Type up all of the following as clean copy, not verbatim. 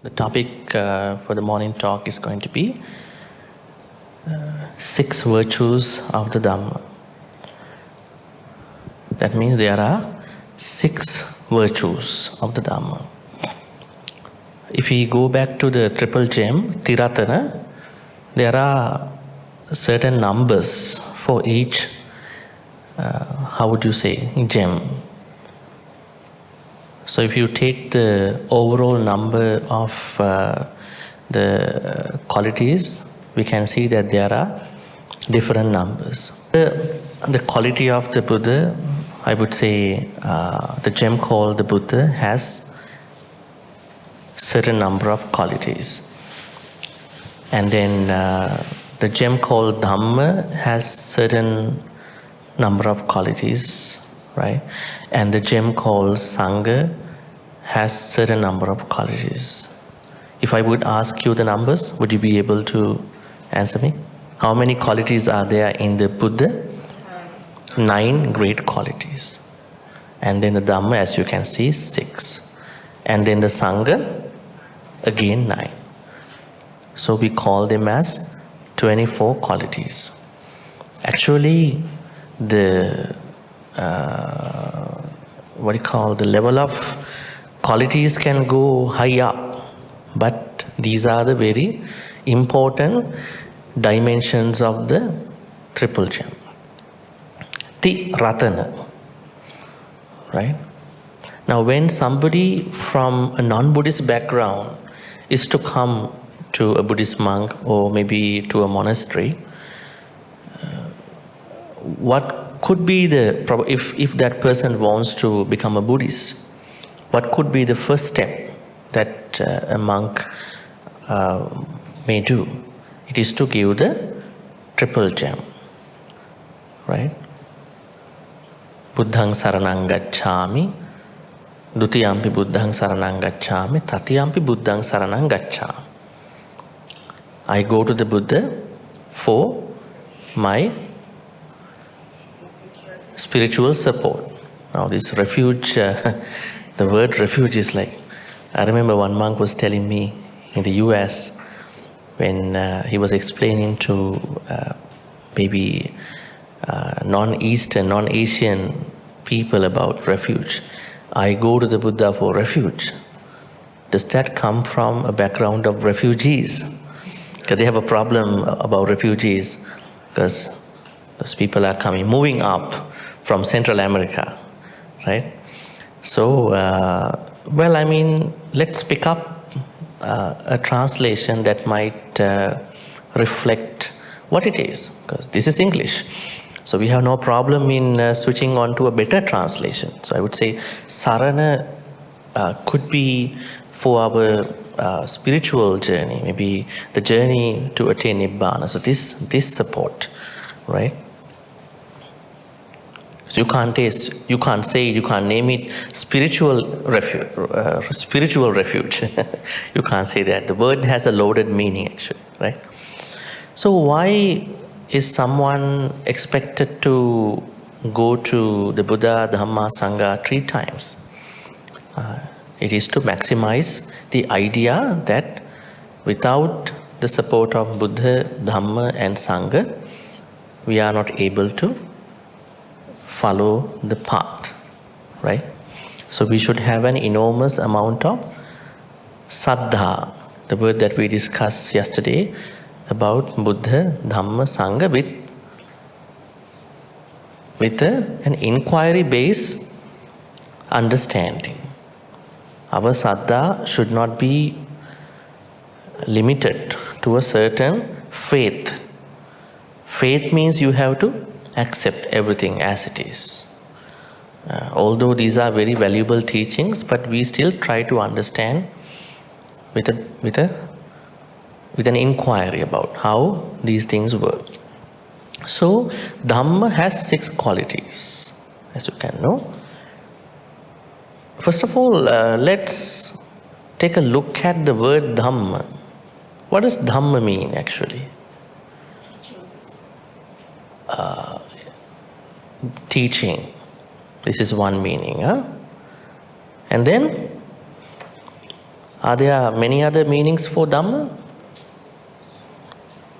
The topic for the morning talk is going to be 6 virtues of the Dhamma. That means there are 6 virtues of the Dhamma. If we go back to the triple gem, Tiratana, there are certain numbers for each, how would you say, gem. So if you take the overall number of the qualities, we can see that there are different numbers. The quality of the Buddha, I would say the gem called the Buddha has certain number of qualities. And then the gem called Dhamma has certain number of qualities, right? And the gem called Sangha has certain number of qualities. If I would ask you the numbers, would you be able to answer me? How many qualities are there in the Buddha? 9 great qualities. And then the Dhamma, as you can see, 6. And then the Sangha, again 9. So we call them as 24 qualities. Actually, the the level of qualities can go high up, but these are the very important dimensions of the triple gem. Ratana, right? Now when somebody from a non-Buddhist background is to come to a Buddhist monk or maybe to a monastery, what could be the, if that person wants to become a Buddhist, what could be the first step that a monk may do? It is to give the triple gem, right? Buddhang saranang gacchami, dutiyampi buddhang saranang gacchami, tatiyampi buddhang saranang gacchami. I go to the Buddha for my spiritual support. Now this refuge, the word refuge is like, I remember one monk was telling me in the US when he was explaining to maybe non-Eastern, non-Asian people about refuge. I go to the Buddha for refuge. Does that come from a background of refugees? Because they have a problem about refugees, because those people are moving up from Central America, right? So, well, I mean, let's pick up a translation that might reflect what it is, because this is English. So we have no problem in switching on to a better translation. So I would say Sarana could be for our spiritual journey, maybe the journey to attain Nibbana. So this support, right? So you can't name it spiritual refuge. You can't say that. The word has a loaded meaning actually, right? So why is someone expected to go to the Buddha, Dhamma, Sangha 3 times? It is to maximize the idea that without the support of Buddha, Dhamma and Sangha, we are not able to follow the path, right? So we should have an enormous amount of saddha, the word that we discussed yesterday about Buddha, Dhamma, Sangha with an inquiry-based understanding. Our saddha should not be limited to a certain faith. Faith means you have to accept everything as it is. Although these are very valuable teachings, but we still try to understand with an inquiry about how these things work. So Dhamma has 6 qualities, as you can know. First of all, let's take a look at the word Dhamma. What does Dhamma mean actually? Teaching. This is one meaning. And then Are there many other meanings for Dhamma?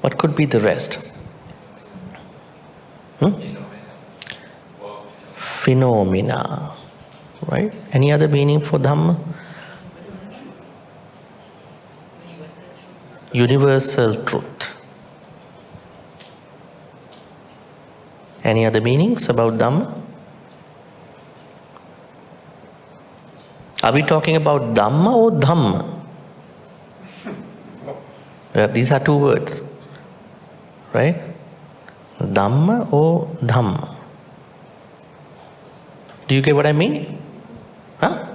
What could be the rest? Phenomena. Right? Any other meaning for Dhamma? Universal truth. Any other meanings about Dhamma? Are we talking about Dhamma or Dhamma? These are two words. Right? Dhamma or Dhamma? Do you get what I mean? Huh?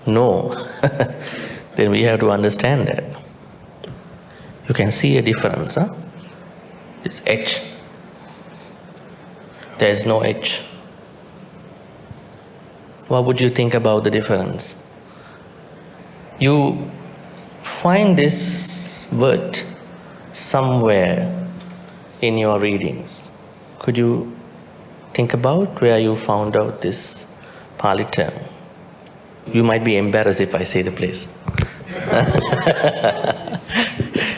No. Then we have to understand that. You can see a difference, huh? This H. There is no H. What would you think about the difference? You find this word somewhere in your readings. Could you think about where you found out this Pali term? You might be embarrassed if I say the place.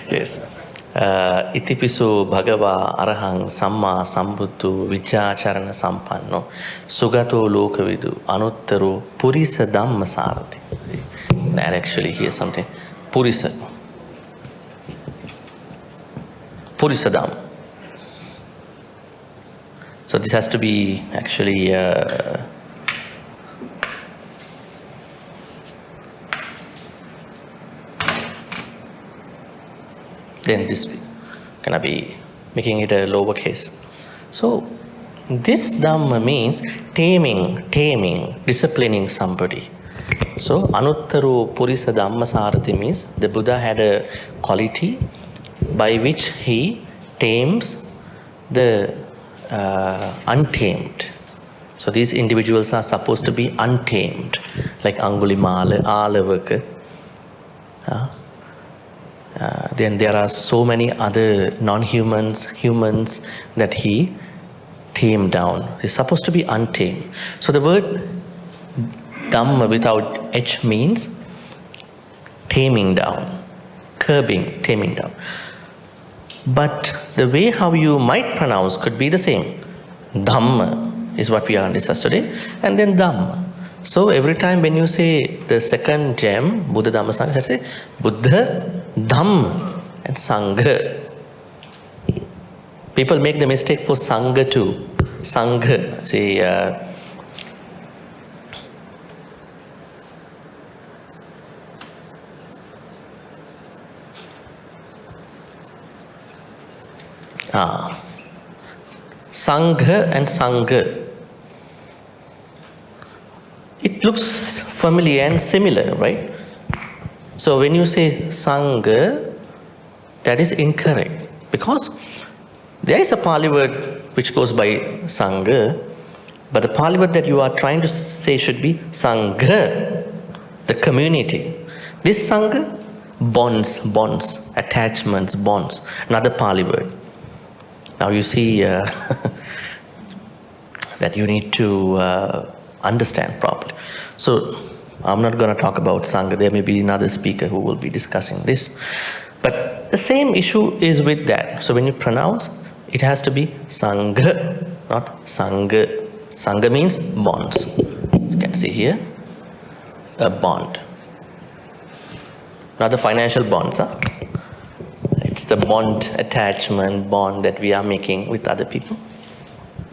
Yes. Itipiso Bhagava Arahang Samma Sambuddhu Vichacharana Sampanno Sugato Lokavidu Anuttaro Purisa Dhamma Sarati. That actually here's something. Purisa Dhamma. So this has to be actually then this gonna be making it a lowercase. So this Dhamma means taming, disciplining somebody. So Anuttaro Purisa Dhamma Sarati means the Buddha had a quality by which he tames the untamed. So these individuals are supposed to be untamed, like Angulimala, Alavaka. Then there are so many other non-humans, humans that he tamed down. He's supposed to be untamed. So the word Dhamma without H means taming down, curbing, taming down. But the way how you might pronounce could be the same. Dhamma is what we are discussing today, and then Dhamma. So every time when you say the second gem, Buddha Dhamma Sangha, you say Buddha, Dhamma, and Sangha. People make the mistake for Sangha too. Sangha, say Sangha and Sangha. It looks familiar and similar, right? So when you say Sangha, that is incorrect, because there is a Pali word which goes by Sangha, but the Pali word that you are trying to say should be Sangha, the community. This Sangha, bonds, attachments, bonds, another Pali word. Now you see that you need to understand properly. So I'm not going to talk about Sangha. There may be another speaker who will be discussing this. But the same issue is with that. So when you pronounce, it has to be Sangha, not Sangha. Sangha means bonds. You can see here, a bond. Not the financial bonds, huh? It's the bond, attachment, bond that we are making with other people.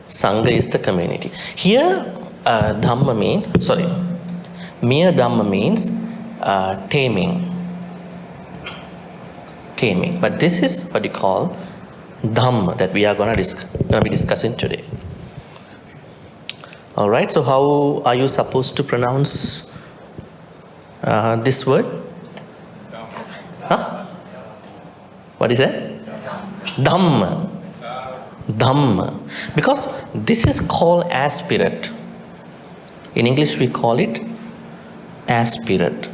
Sangha is the community. Here, Dhamma means, mere Dhamma means taming. But this is what you call Dhamma that we are going to be discussing today. All right, so how are you supposed to pronounce this word? Huh? What is that? Dhamma. Dhamma. Because this is called aspirate. In English we call it aspirate.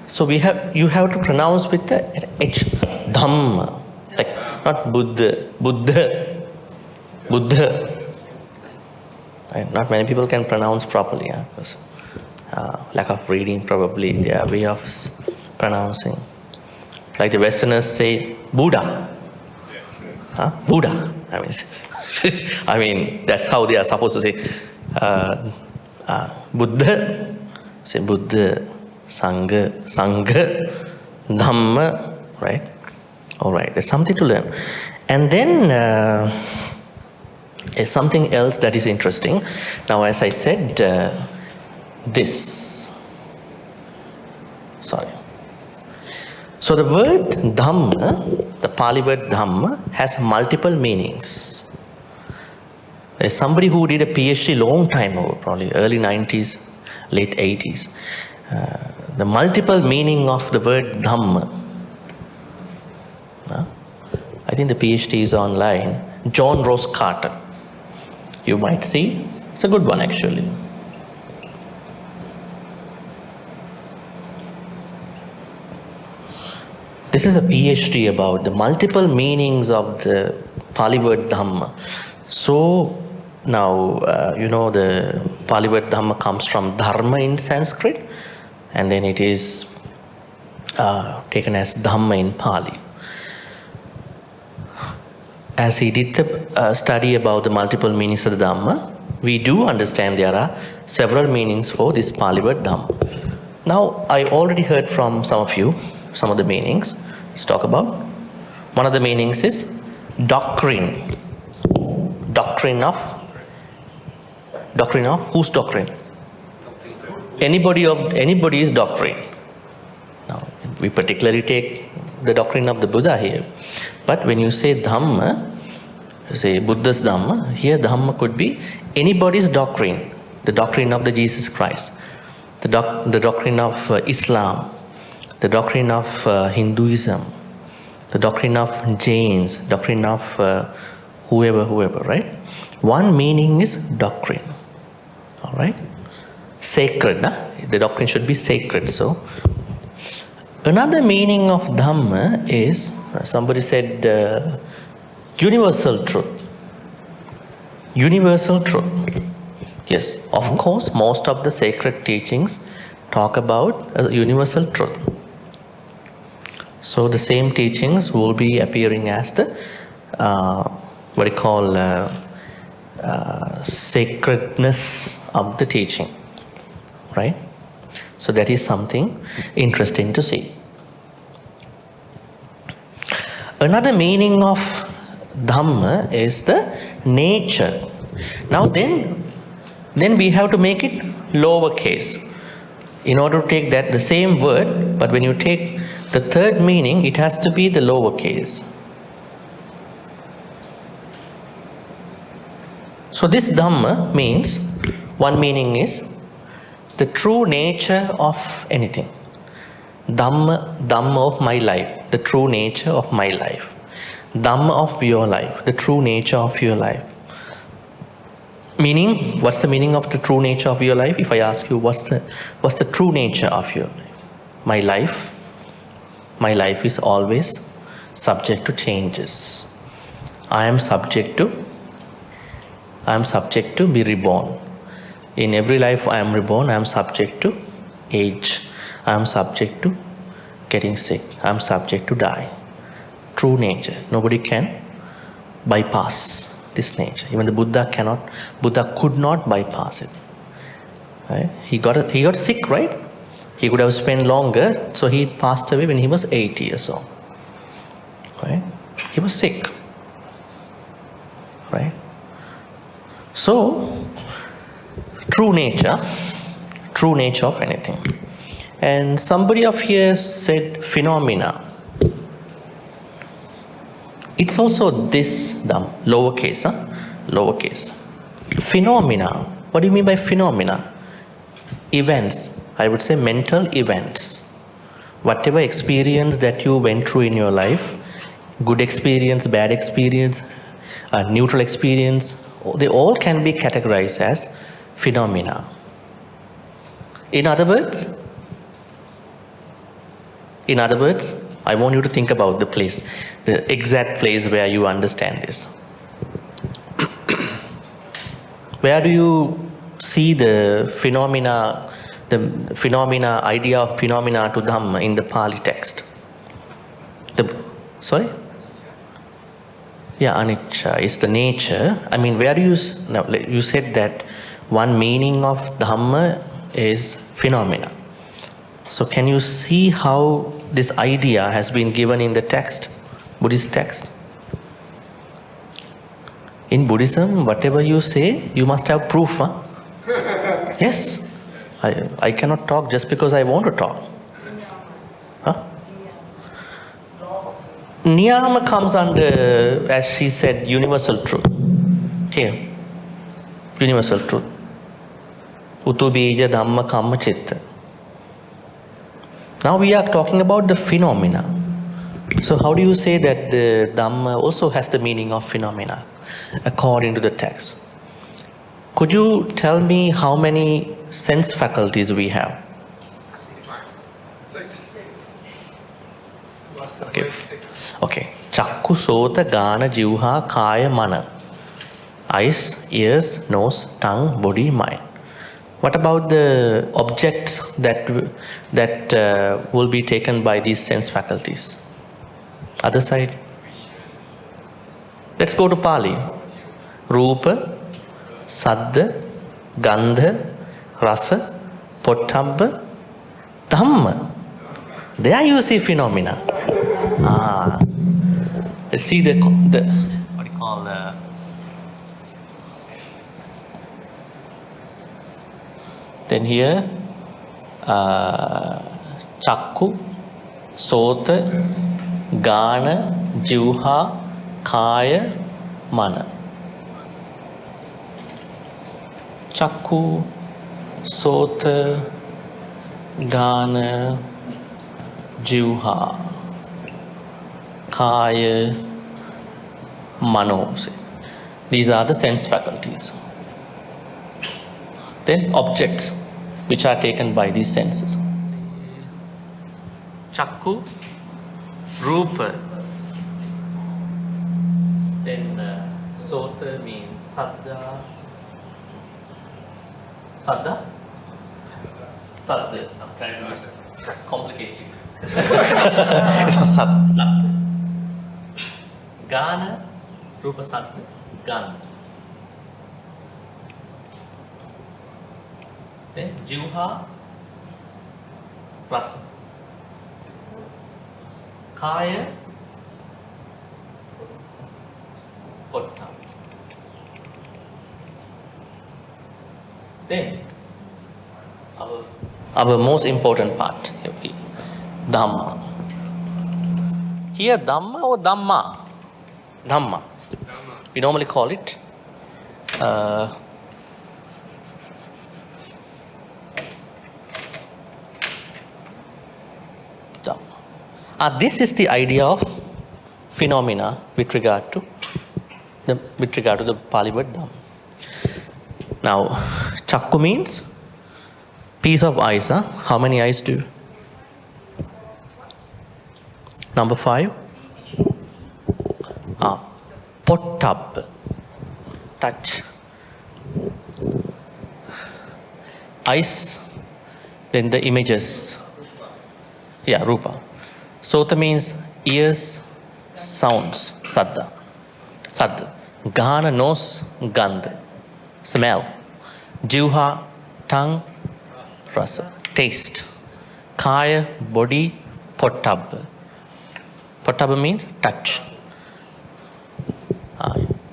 So you have to pronounce with the H. Dhamma. Like not Buddha. Right? Not many people can pronounce properly. lack of reading, probably their way of pronouncing. Like the Westerners say Buddha. Buddha. I mean, that's how they are supposed to say Buddha. Say Buddha, Sangha, Dhamma, right? All right, there's something to learn. And then something else that is interesting. Now, as I said, this. Sorry. So the word Dhamma, the Pali word Dhamma, has multiple meanings. There's somebody who did a PhD long time ago, probably early 90s, late 80s. The multiple meaning of the word Dhamma. I think the PhD is online. John Rose Carter. You might see. It's a good one, actually. This is a PhD about the multiple meanings of the Pali word Dhamma. So now, the Pali word Dhamma comes from Dharma in Sanskrit, and then it is taken as Dhamma in Pali. As he did the study about the multiple meanings of the Dhamma, we do understand there are several meanings for this Pali word Dhamma. Now, I already heard from some of you some of the meanings. Let's talk about. One of the meanings is doctrine. Doctrine of whose doctrine? Anybody's doctrine. Now, we particularly take the doctrine of the Buddha here. But when you say Dhamma, say Buddha's Dhamma, here Dhamma could be anybody's doctrine. The doctrine of the Jesus Christ, the doctrine of Islam, the doctrine of Hinduism, the doctrine of Jains, doctrine of whoever, right? One meaning is doctrine, all right? Sacred, the doctrine should be sacred. So, another meaning of Dhamma is, somebody said, universal truth. Universal truth. Yes, of course, most of the sacred teachings talk about universal truth. So the same teachings will be appearing as the what we call sacredness of the teaching, right? So that is something interesting to see. Another meaning of Dhamma is the nature. Now then we have to make it lowercase. In order to take that the same word, but when you take the third meaning, it has to be the lowercase. So this Dhamma means, one meaning is the true nature of anything. Dhamma of my life, the true nature of my life. Dhamma of your life, the true nature of your life. Meaning, what's the meaning of the true nature of your life? If I ask you, what's the true nature of your life? My life is always subject to changes. I am subject to be reborn. In every life I am reborn, I am subject to age. I am subject to getting sick. I am subject to die. True nature. Nobody can bypass this nature. Even the Buddha could not bypass it. Right? He got sick, right? He could have spent longer, so he passed away when he was 80 years old. Right? He was sick. Right? So, true nature of anything. And somebody up here said phenomena. It's also this lowercase, lowercase. Phenomena. What do you mean by phenomena? Events. I would say mental events. Whatever experience that you went through in your life, good experience, bad experience, neutral experience, they all can be categorized as phenomena. In other words, I want you to think about the place, the exact place where you understand this. Where do you see the phenomena the phenomena, idea of phenomena to Dhamma in the Pali text? Sorry? Yeah, anicca is the nature. I mean, where you said that one meaning of Dhamma is phenomena. So can you see how this idea has been given in the text, Buddhist text? In Buddhism, whatever you say, you must have proof. Huh? Yes. I cannot talk just because I want to talk. Huh? Niyama comes under, as she said, universal truth. Here. Universal truth. Utu bija dhamma kamma chitta. Now we are talking about the phenomena. So how do you say that the Dhamma also has the meaning of phenomena according to the text? Could you tell me how many sense faculties we have? Okay. Chakku, sota, gana, jivha, kaya, mana. Eyes, ears, nose, tongue, body, mind. What about the objects that will be taken by these sense faculties? Other side. Let's go to Pali. Rupa, Saddha, Gandha, Rasa, Pottabha, Dhamma. There you see phenomena. See the what do you call then here Chakku, Sota, Gana, Jivha, Kaya, Mana. Chakku, Sota, Gana, Jivha, Kaya, Mano. These are the sense faculties. Then objects which are taken by these senses. Chakku, Rupa. Then Sota means Saddha. Saddha? Saddha. I'm trying to be complicated. It was Saddha. Gana, Rupa Saddha, Gana. Then Jivha, Rasa. Kaya, Pottabha. Then our most important part is Dhamma. Here Dhamma or Dhamma? Dhamma. We normally call it Dhamma. This is the idea of phenomena with regard to the Pali word Dhamma. Now, Chakku means piece of eyes. How many eyes do you? Number 5. Pottabha, touch. Eyes, then the images. Yeah, Rupa. Sota means ears, sounds, Saddha. Gana, nose, Gandha, smell. Jivha, tongue, Rasa, taste. Kaya, body, Pottabha. Pottabha means touch.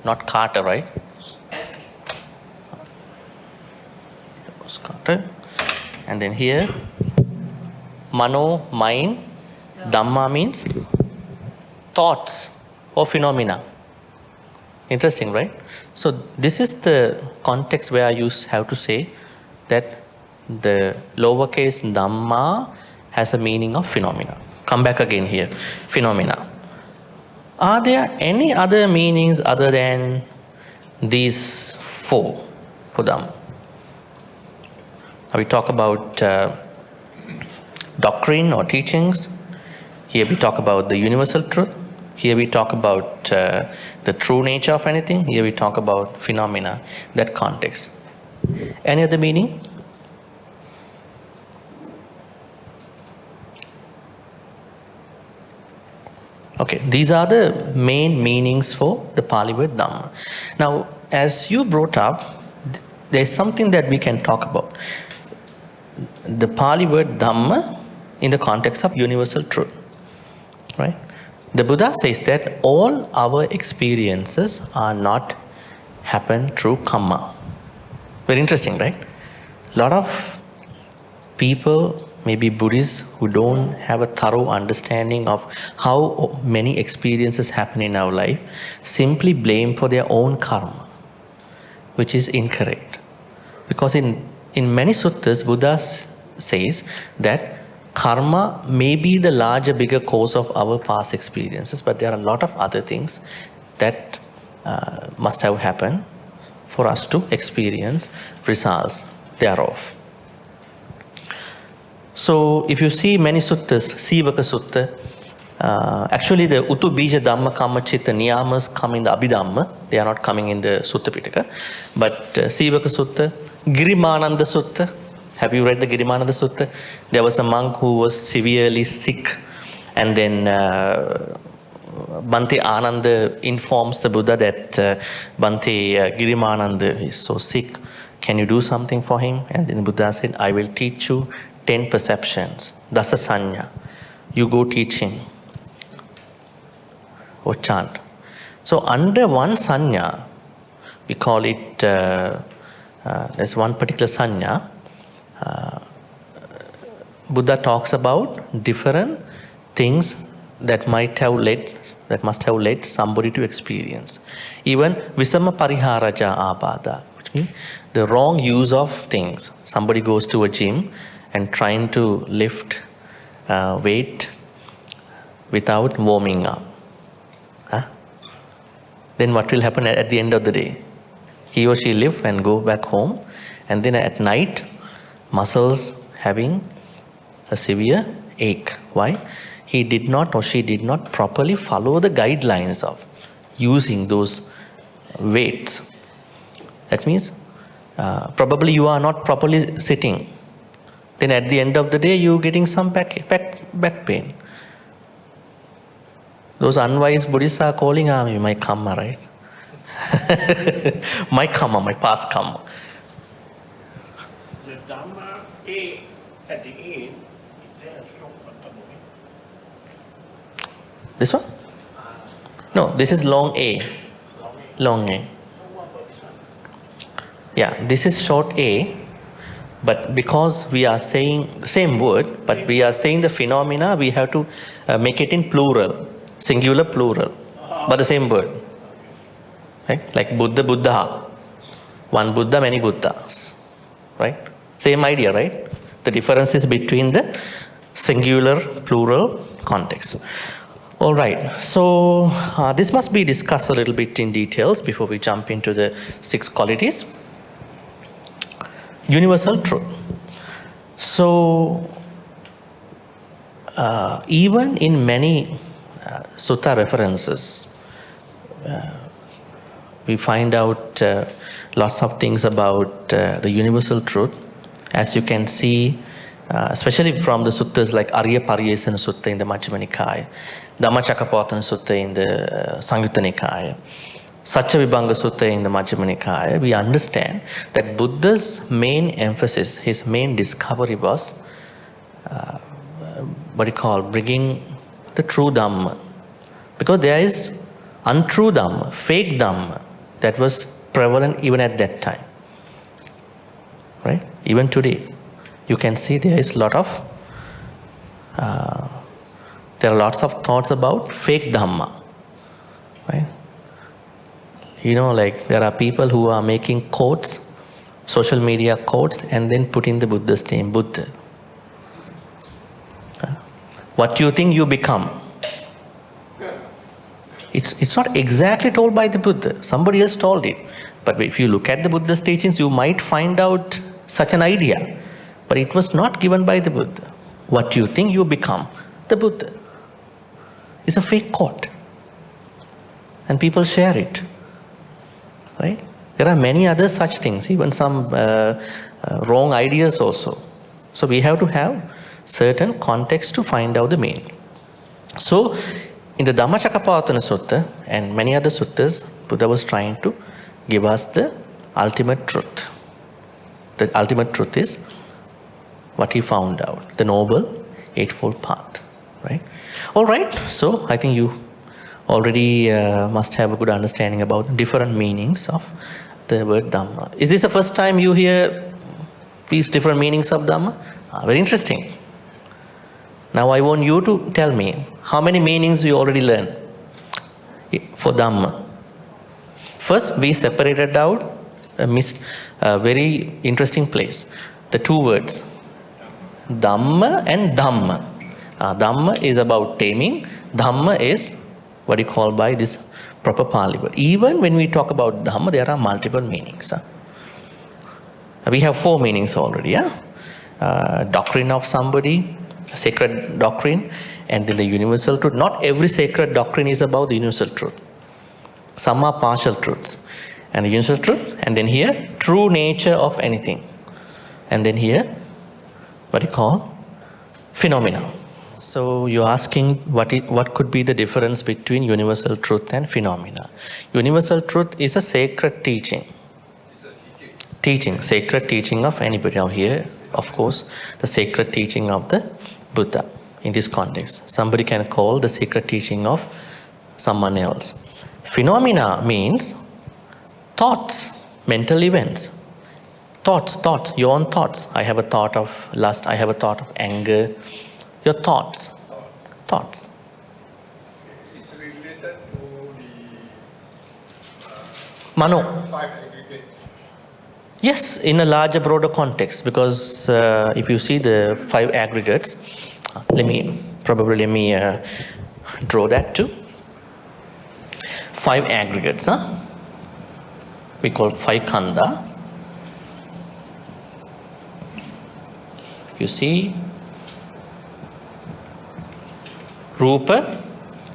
Not kata, right? And then here, mano, mind. Dhamma means thoughts or phenomena. Interesting, right? So this is the context where you have to say that the lowercase Dhamma has a meaning of phenomena. Come back again here. Phenomena. Are there any other meanings other than these 4 for Dhamma? Now we talk about doctrine or teachings. Here we talk about the universal truth. Here we talk about the true nature of anything. Here we talk about phenomena, that context. Any other meaning? Okay, these are the main meanings for the Pali word Dhamma. Now, as you brought up, there's something that we can talk about. The Pali word Dhamma in the context of universal truth, right? The Buddha says that all our experiences are not happen through karma. Very interesting, right? A lot of people, maybe Buddhists, who don't have a thorough understanding of how many experiences happen in our life, simply blame for their own karma, which is incorrect. Because in many suttas, Buddha says that karma may be the larger, bigger cause of our past experiences, but there are a lot of other things that must have happened for us to experience results thereof. So, if you see many suttas, Sivaka Sutta, actually the Utu Bija Dhamma Kamma Chitta Niyamas come in the Abhidhamma, they are not coming in the Sutta Pitaka. But Sivaka Sutta, Girimananda Sutta, have you read the Girimananda Sutta? There was a monk who was severely sick, and then Bhante Ananda informs the Buddha that Bhante Girimananda is so sick, can you do something for him? And then Buddha said, I will teach you 10 perceptions, Dasa Sanya. You go teach him or chant. So under one Sanya, we call it, there's one particular Sanya, Buddha talks about different things that must have led somebody to experience. Even Visama Pariharaja Abada, which means the wrong use of things. Somebody goes to a gym and trying to lift weight without warming up. Then what will happen at the end of the day? He or she live and go back home, and then at night, muscles having a severe ache. Why? He did not or she did not properly follow the guidelines of using those weights. That means probably you are not properly sitting. Then at the end of the day, you're getting some back pain. Those unwise Buddhists are calling me my karma, right? My karma, my past karma. The Dhamma A at the end, is there a strong Pattamoni? This one? No, this is long A. Long A. So what about this one? Yeah, this is short A. But because we are saying the same word, but we are saying the phenomena, we have to make it in plural, singular plural, but the same word. Right? Like Buddha, Buddha. One Buddha, many Buddhas. Right? Same idea, right? The difference is between the singular, plural context. All right. So this must be discussed a little bit in details before we jump into the 6 qualities. Universal truth. So, even in many sutta references, we find out lots of things about the universal truth. As you can see, especially from the suttas like Arya Pariyesana Sutta in the Majjhima Nikaya, Dhammacakkappavattana Sutta in the Samyutta Nikaya, Satcavibhanga Sutta in the Majjhima Nikaya, we understand that Buddha's main emphasis, his main discovery was bringing the true Dhamma. Because there is untrue Dhamma, fake Dhamma, that was prevalent even at that time. Right? Even today, you can see there is there are lots of thoughts about fake Dhamma. Right? You know, like there are people who are making quotes, social media quotes, and then put in the Buddha's name, Buddha. What you think you become. It's not exactly told by the Buddha. Somebody else told it. But if you look at the Buddha's teachings, you might find out such an idea. But it was not given by the Buddha. What you think you become, the Buddha. It's a fake quote. And people share it. Right? There are many other such things, even some wrong ideas also. So we have to have certain context to find out the meaning. So In the Dhammacakkappavattana Sutta and many other suttas, Buddha was trying to give us the ultimate truth. The ultimate truth is what he found out, the Noble Eightfold Path. Right? All right, so I think you already must have a good understanding about different meanings of the word Dhamma. Is this the first time you hear these different meanings of Dhamma? Very interesting. Now I want you to tell me how many meanings we already learned for Dhamma. First, we separated out a very interesting place. The two words, Dhamma and Dhamma. Dhamma is about taming. Dhamma is what you call by this proper Pali word. Even when we talk about Dhamma, there are multiple meanings. We have 4 meanings already. Doctrine of somebody, sacred doctrine, and then the universal truth. Not every sacred doctrine is about the universal truth. Some are partial truths. And the universal truth, and then here, true nature of anything. And then here, what you call phenomena. So you're asking what could be the difference between universal truth and phenomena. Universal truth is a sacred teaching. Sacred teaching of anybody. Now here, of course, the sacred teaching of the Buddha in this context. Somebody can call the sacred teaching of someone else. Phenomena means thoughts, mental events. Thoughts, your own thoughts. I have a thought of lust, I have a thought of anger. Your thoughts. It's related to the Mano. 5 aggregates. Yes, in a larger, broader context, because if you see the 5 aggregates, let me draw that too. 5 aggregates, we call 5 khandha. You see, Rupa,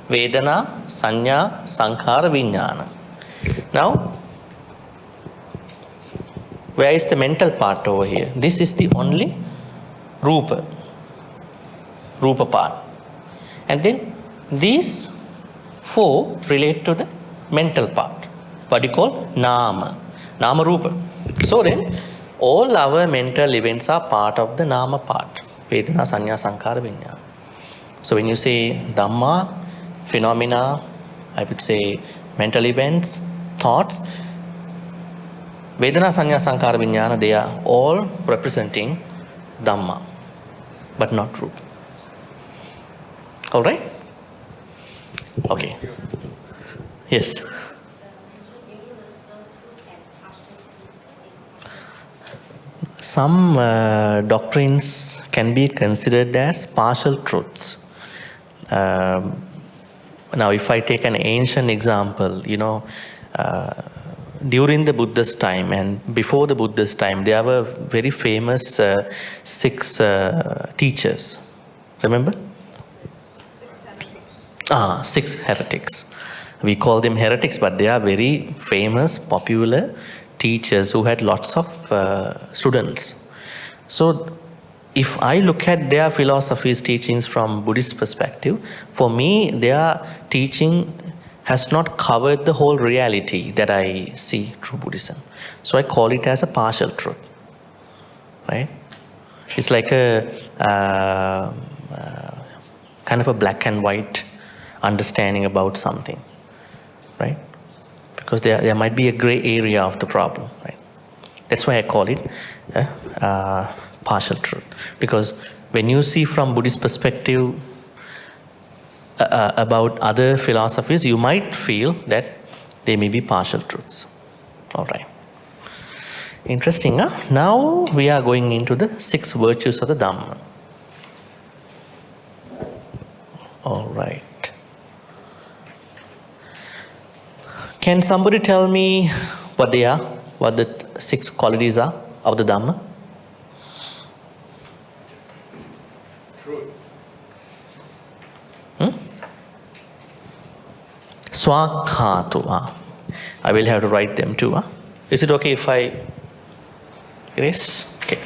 Vedana, Sanya, Sankhara, Vijnana. Now, where is the mental part over here? This is the only Rupa part. And then these 4 relate to the mental part. What you call Nama Rupa. So then, all our mental events are part of the Nama part. Vedana, Sanya, Sankhara, Vijnana. So when you say Dhamma, phenomena, I would say mental events, thoughts, Vedana, Sanya, Sankhara, Vijnana, they are all representing Dhamma, but not truth. All right? Okay. Yes. Some doctrines can be considered as partial truths. Now, if I take an ancient example, during the Buddhist time and before the Buddhist time, there were very famous 6 teachers. Remember? 6 heretics. 6 heretics. We call them heretics, but they are very famous, popular teachers who had lots of students. So, if I look at their philosophies, teachings from Buddhist perspective, for me, their teaching has not covered the whole reality that I see through Buddhism. So I call it as a partial truth, right? It's like a kind of a black and white understanding about something, right? Because there might be a gray area of the problem, right? That's why I call it partial truth. Because when you see from Buddhist perspective about other philosophies, you might feel that they may be partial truths. All right. Interesting, huh? Now we are going into the 6 virtues of the Dhamma. All right. Can somebody tell me what they are? What the 6 qualities are of the Dhamma? Truth. Svakkhato. I will have to write them too. Is it okay if I erase? Okay.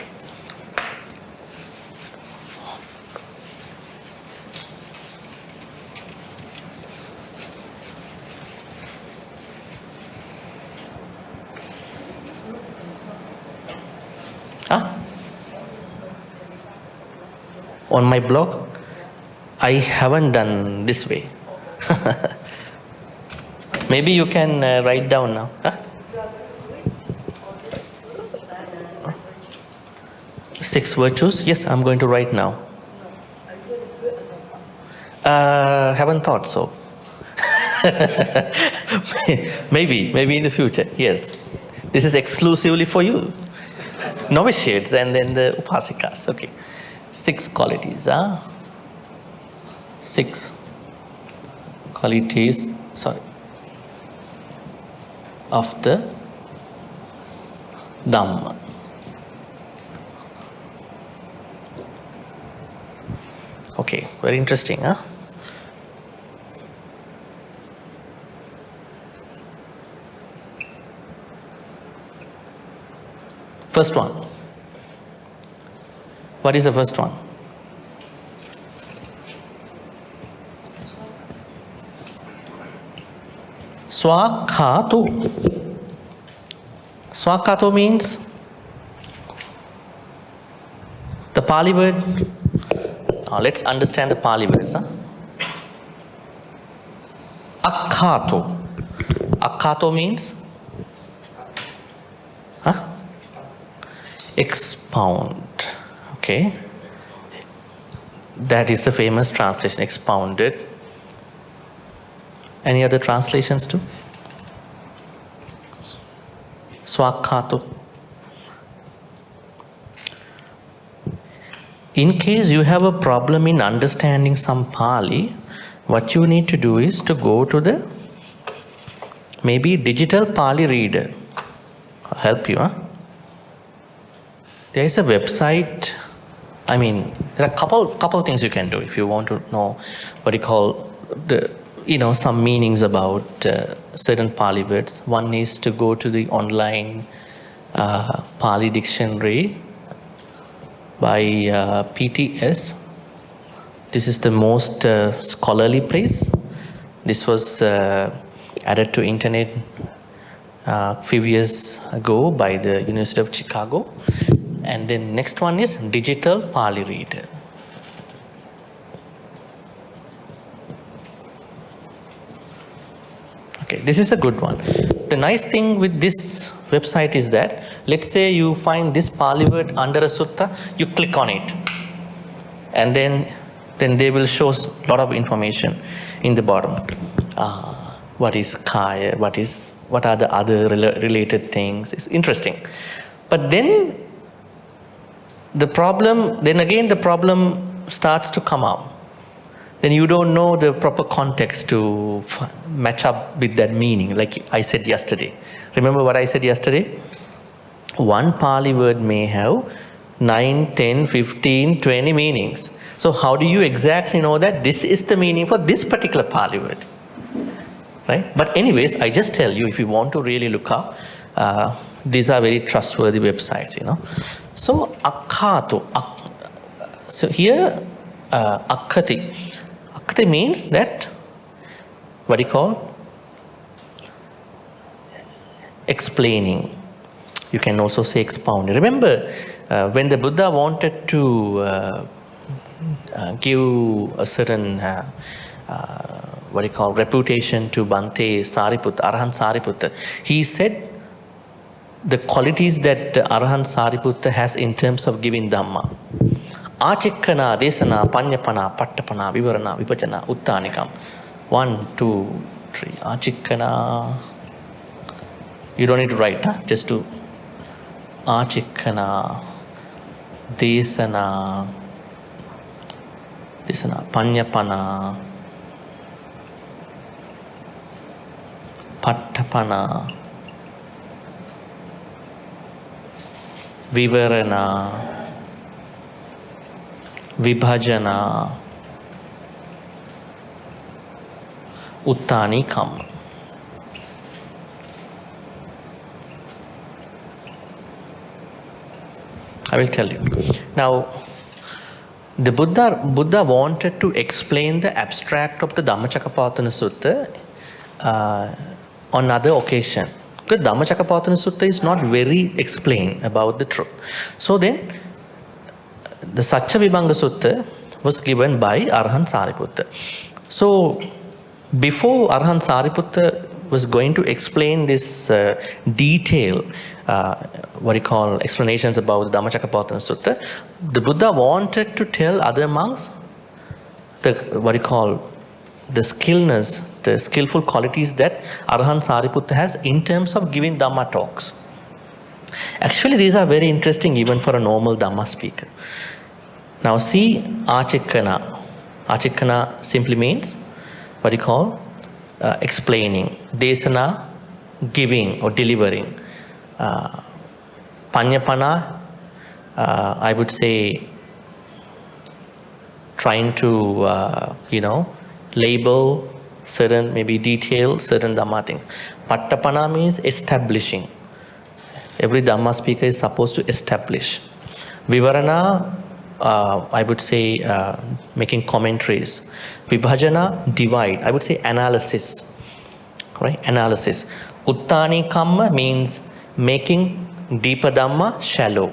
On my blog, I haven't done this way. Maybe you can write down now. Huh? Six virtues? Yes, I'm going to write now. Haven't thought so. maybe in the future, yes. This is exclusively for you. Novitiates and then the Upasikas. Okay. 6 qualities. 6 qualities, of the Dhamma. Okay, very interesting, huh? First one. What is the first one? Svakkhato. Svakkhato means the Pali word. Now let's understand the Pali words. Akkhato. Akkhato means expound. Okay. That is the famous translation, expounded. Any other translations too? Svakkhato. In case you have a problem in understanding some Pali, what you need to do is to go to the maybe digital Pali reader. I'll help you, huh? There is a website. I mean, there are couple things you can do if you want to know what you call the some meanings about certain Pali words. One is to go to the online Pali dictionary by PTS. This is the most scholarly place. This was added to internet a few years ago by the University of Chicago. And then next one is digital Pali reader. Okay, this is a good one. The nice thing with this website is that, let's say you find this Pali word under a sutta, you click on it. And then they will show a lot of information in the bottom. What is kaya, what are the other related things. It's interesting. But then the problem starts to come up. Then you don't know the proper context to match up with that meaning, like I said yesterday. Remember what I said yesterday? One Pali word may have 9, 10, 15, 20 meanings. So how do you exactly know that this is the meaning for this particular Pali word? Right? But anyways, I just tell you, if you want to really look up, these are very trustworthy websites, So, akkhato. So here, akkhati. Akkhati means that, what do you call? Explaining. You can also say expounding. Remember, when the Buddha wanted to give a certain, reputation to Bhante Sariputta, Arahant Sariputta, he said the qualities that Arahant Sariputta has in terms of giving Dhamma. Achikkana, Desana, Panyapana, Pattapana, Vivarana, Vipajana, Uttanikam. 1, 2, 3. Achikkana. You don't need to write, just to Achikkana, Desana, Panyapana, Pattapana, Vivarana, Vibhajana, Uttanikam. I will tell you. Now, the Buddha wanted to explain the abstract of the Dhammacakkappavattana Sutta on another occasion. Because Dhammacakkappavattana Sutta is not very explained about the truth. So then, the Satcha Vibhanga Sutta was given by Arahant Sariputta. So before Arahant Sariputta was going to explain this detail, explanations about the Dhammacakkappavattana Sutta, the Buddha wanted to tell other monks the skillful qualities that Arahant Sariputta has in terms of giving Dhamma talks. Actually, these are very interesting even for a normal Dhamma speaker. Now see Achikkana. Achikkana simply means explaining. Desana, giving or delivering. Panyapana, I would say trying to, label certain, maybe detail certain Dhamma things. Pattapana means establishing. Every Dhamma speaker is supposed to establish. Vivarana, I would say making commentaries. Vibhajana, divide. I would say analysis. Right? Analysis. Uttani kamma means making deeper Dhamma shallow.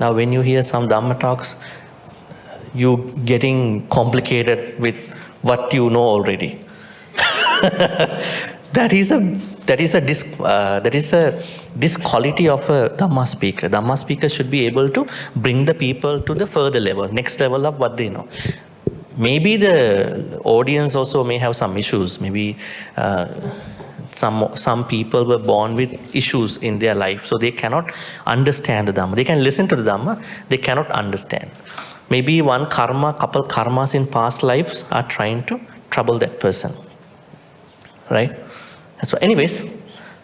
Now when you hear some Dhamma talks, you getting complicated with what you know already. That is this quality of a Dhamma speaker. Dhamma speaker should be able to bring the people to the further level, next level of what they know. Maybe the audience also may have some issues. Maybe some people were born with issues in their life, so they cannot understand the Dhamma. They can listen to the Dhamma, they cannot understand. Maybe couple karmas in past lives are trying to trouble that person. Right? So anyways,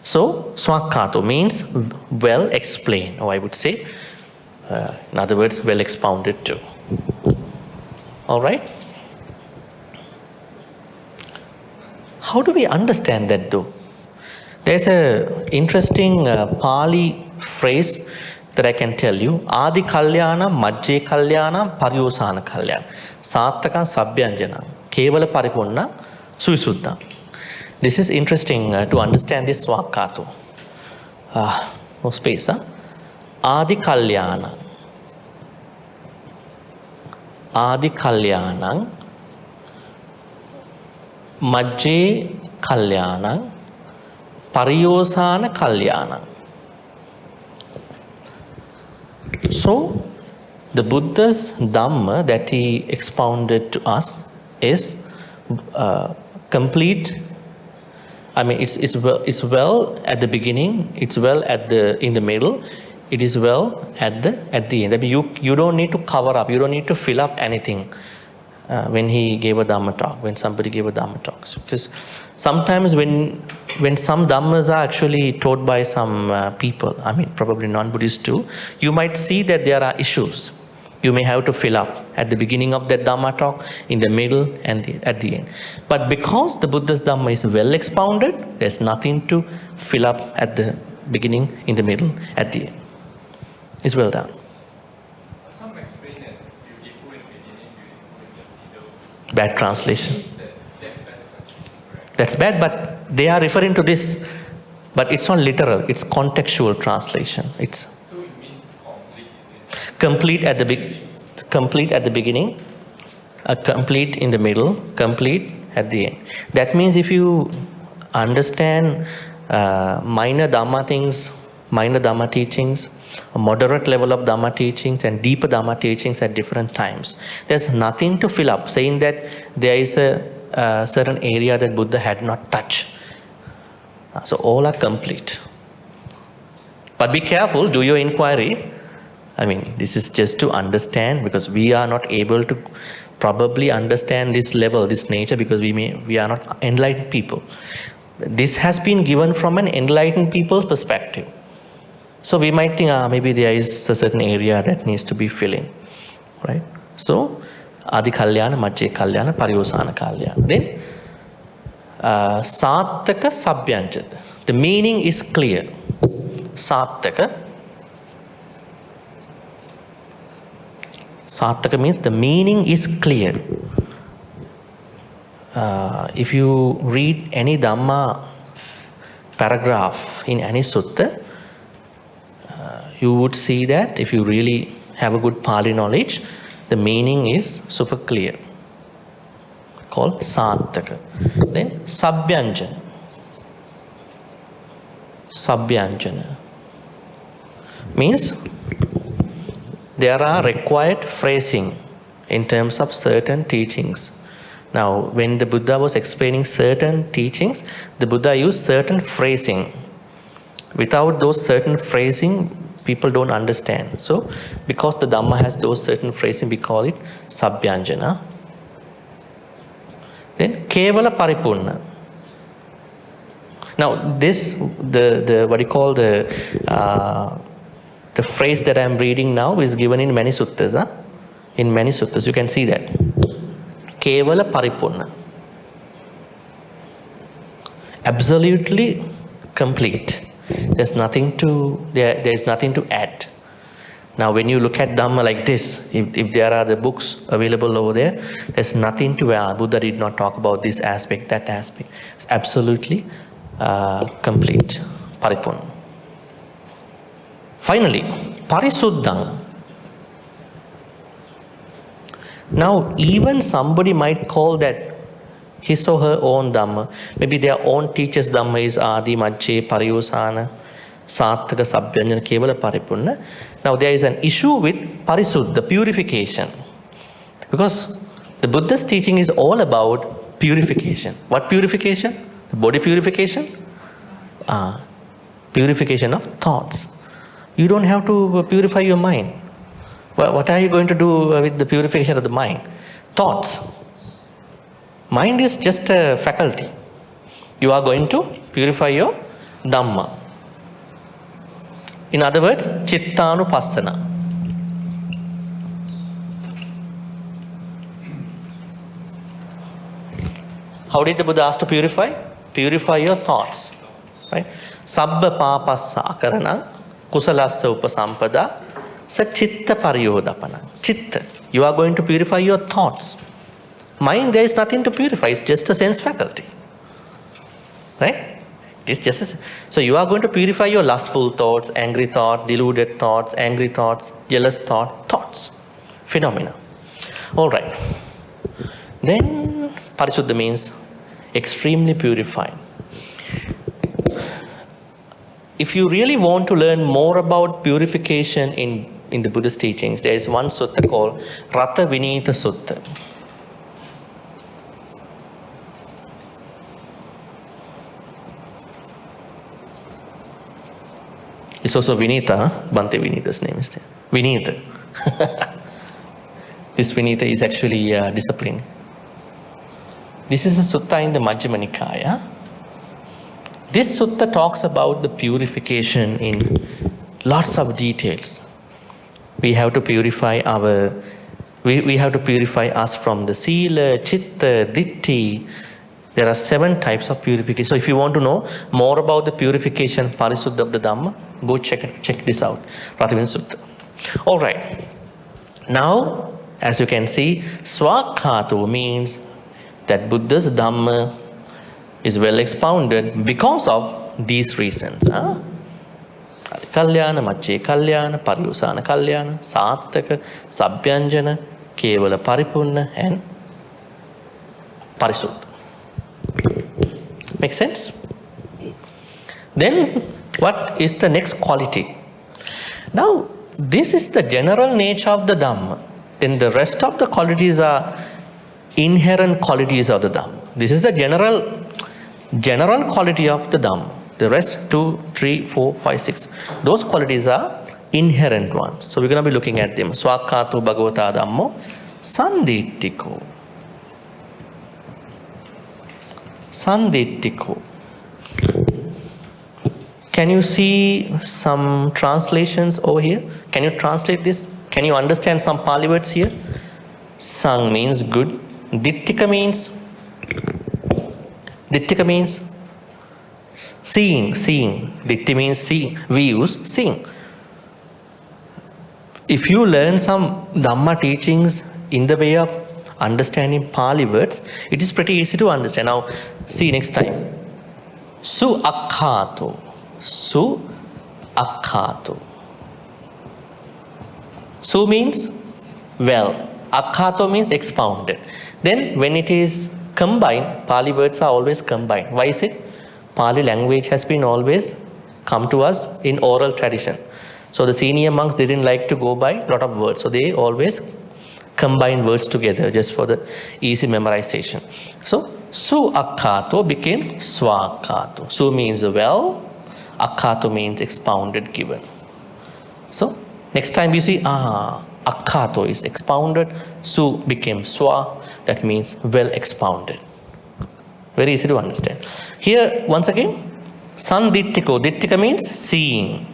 so Svakkhato means well explained, or I would say, in other words, well expounded too. All right? How do we understand that though? There's an interesting Pali phrase that I can tell you. Adi kalyana, majje kalyana, paryosana kalyana. Sattaka sabhyanjana, kevala paripurna, suisuddha. This is interesting to understand this Svakkhato. No space, huh? Adi kalyana. Adi kalyanang, majje kalyanang, paryosana kalyanang. So, the Buddha's Dhamma that he expounded to us is complete. I mean, it's well at the beginning. It's well in the middle. It is well at the end. I mean, you don't need to cover up. You don't need to fill up anything when he gave a Dhamma talk. When somebody gave a Dhamma talk, because sometimes when some Dhammas are actually taught by some people, I mean, probably non-Buddhist too, you might see that there are issues. You may have to fill up at the beginning of that Dhamma talk, in the middle, and at the end. But because the Buddha's Dhamma is well expounded, there's nothing to fill up at the beginning, in the middle, at the end. It's well done. Some explain as beautiful in the beginning, beautiful in the middle. Bad translation. That's bad translation, correct? That's bad, but they are referring to this, but it's not literal, it's contextual translation. It's So it means complete, is it? complete at the beginning, complete in the middle, complete at the end. That means if you understand minor Dhamma things, minor Dhamma teachings, a moderate level of Dhamma teachings and deeper Dhamma teachings at different times, there's nothing to fill up, saying that there is a certain area that Buddha had not touched. So all are complete. But be careful, do your inquiry. I mean, this is just to understand, because we are not able to probably understand this level, this nature, because we are not enlightened people. This has been given from an enlightened people's perspective. So we might think, maybe there is a certain area that needs to be filled in, right? So, Adi Kalyana, Majje Kalyana, Paryosana Kalyana. Then, Sattaka Sabhyanjana. The meaning is clear. Sattaka. Sattaka means the meaning is clear. If you read any Dhamma paragraph in any sutta, you would see that if you really have a good Pali knowledge, the meaning is super clear, called Sattaka. Then Sabhyanjana. Sabhyanjana means there are required phrasing in terms of certain teachings. Now, when the Buddha was explaining certain teachings, the Buddha used certain phrasing. Without those certain phrasing, people don't understand. So, because the Dhamma has those certain phrasing, we call it Sabhyanjana. Then Kevala Paripurna. Now, this, what you call the phrase that I am reading now is given in many suttas. Huh? In many suttas, you can see that. Kevala Paripurna. Absolutely complete. There's nothing to, there is nothing to add. Now, when you look at Dhamma like this, if there are the books available over there, there's nothing to add. Buddha did not talk about this aspect, that aspect. It's absolutely complete. Paripurna. Finally, Parisuddham. Now, even somebody might call that his or her own Dhamma. Maybe their own teacher's Dhamma is Adi, Majje, Pariyosana, Sattaka, Sabhyanjana, Kevala, Paripurna. Now, there is an issue with Parisuddha, purification. Because the Buddha's teaching is all about purification. What purification? The body purification? Purification of thoughts. You don't have to purify your mind. What are you going to do with the purification of the mind? Thoughts. Mind is just a faculty. You are going to purify your Dhamma. In other words, Chittanupassana. How did the Buddha ask to purify? Purify your thoughts. Right? Sabbha papassa akarana kusalassa upasampada sa chitta pariyodapana. Chitta. You are going to purify your thoughts. Mind, there is nothing to purify. It's just a sense faculty. Right? It's just so you are going to purify your lustful thoughts, angry thoughts, deluded thoughts, angry thoughts, jealous thoughts, phenomena. All right. Then Parisuddha means extremely purified. If you really want to learn more about purification in the Buddhist teachings, there is one sutta called Rata Vinita Sutta. It's also Vinita, Bhante Vinita's name is there. Vinita. This Vinita is actually discipline. This is a sutta in the Majjhima Nikaya. This sutta talks about the purification in lots of details. We have to purify we have to purify us from the sila, chitta, ditti. There are 7 types of purification. So if you want to know more about the purification, Parisuddha of the Dhamma, go check this out. Rathavin Sutta. All right. Now, as you can see, Svakkhato means that Buddha's Dhamma is well expounded because of these reasons. Adi Kalyana, Majje Kalyana, Pariyosana Kalyana, Sattaka, Sabhyanjana, Kevala Paripurna, and Parisuddha. Make sense? Then, what is the next quality? Now, this is the general nature of the Dhamma. Then the rest of the qualities are inherent qualities of the Dhamma. This is the general quality of the Dhamma. The rest, 2, 3, 4, 5, 6. Those qualities are inherent ones. So we're going to be looking at them. Svakkhato Bhagavata Dhammo Sanditthiko. Sanditthiko. Can you see some translations over here? Can you translate this? Can you understand some Pali words here? Sang means good. Dittika means seeing. Ditti means seeing. Views, seeing. If you learn some Dhamma teachings in the way of understanding Pali words, it is pretty easy to understand. Now, see next time. Svakkhato. Svakkhato. Su means well. Akhato means expounded. Then when it is combined, Pali words are always combined. Why is it? Pali language has been always come to us in oral tradition. So the senior monks didn't like to go by a lot of words. So they always combine words together just for the easy memorization. So Su Akhato became Svakkhato. Su means well, Akhato means expounded, given. So next time you see, Akhato is expounded, Su became Swa, that means well expounded. Very easy to understand. Here, once again, Sanditthiko. Ditthika means seeing.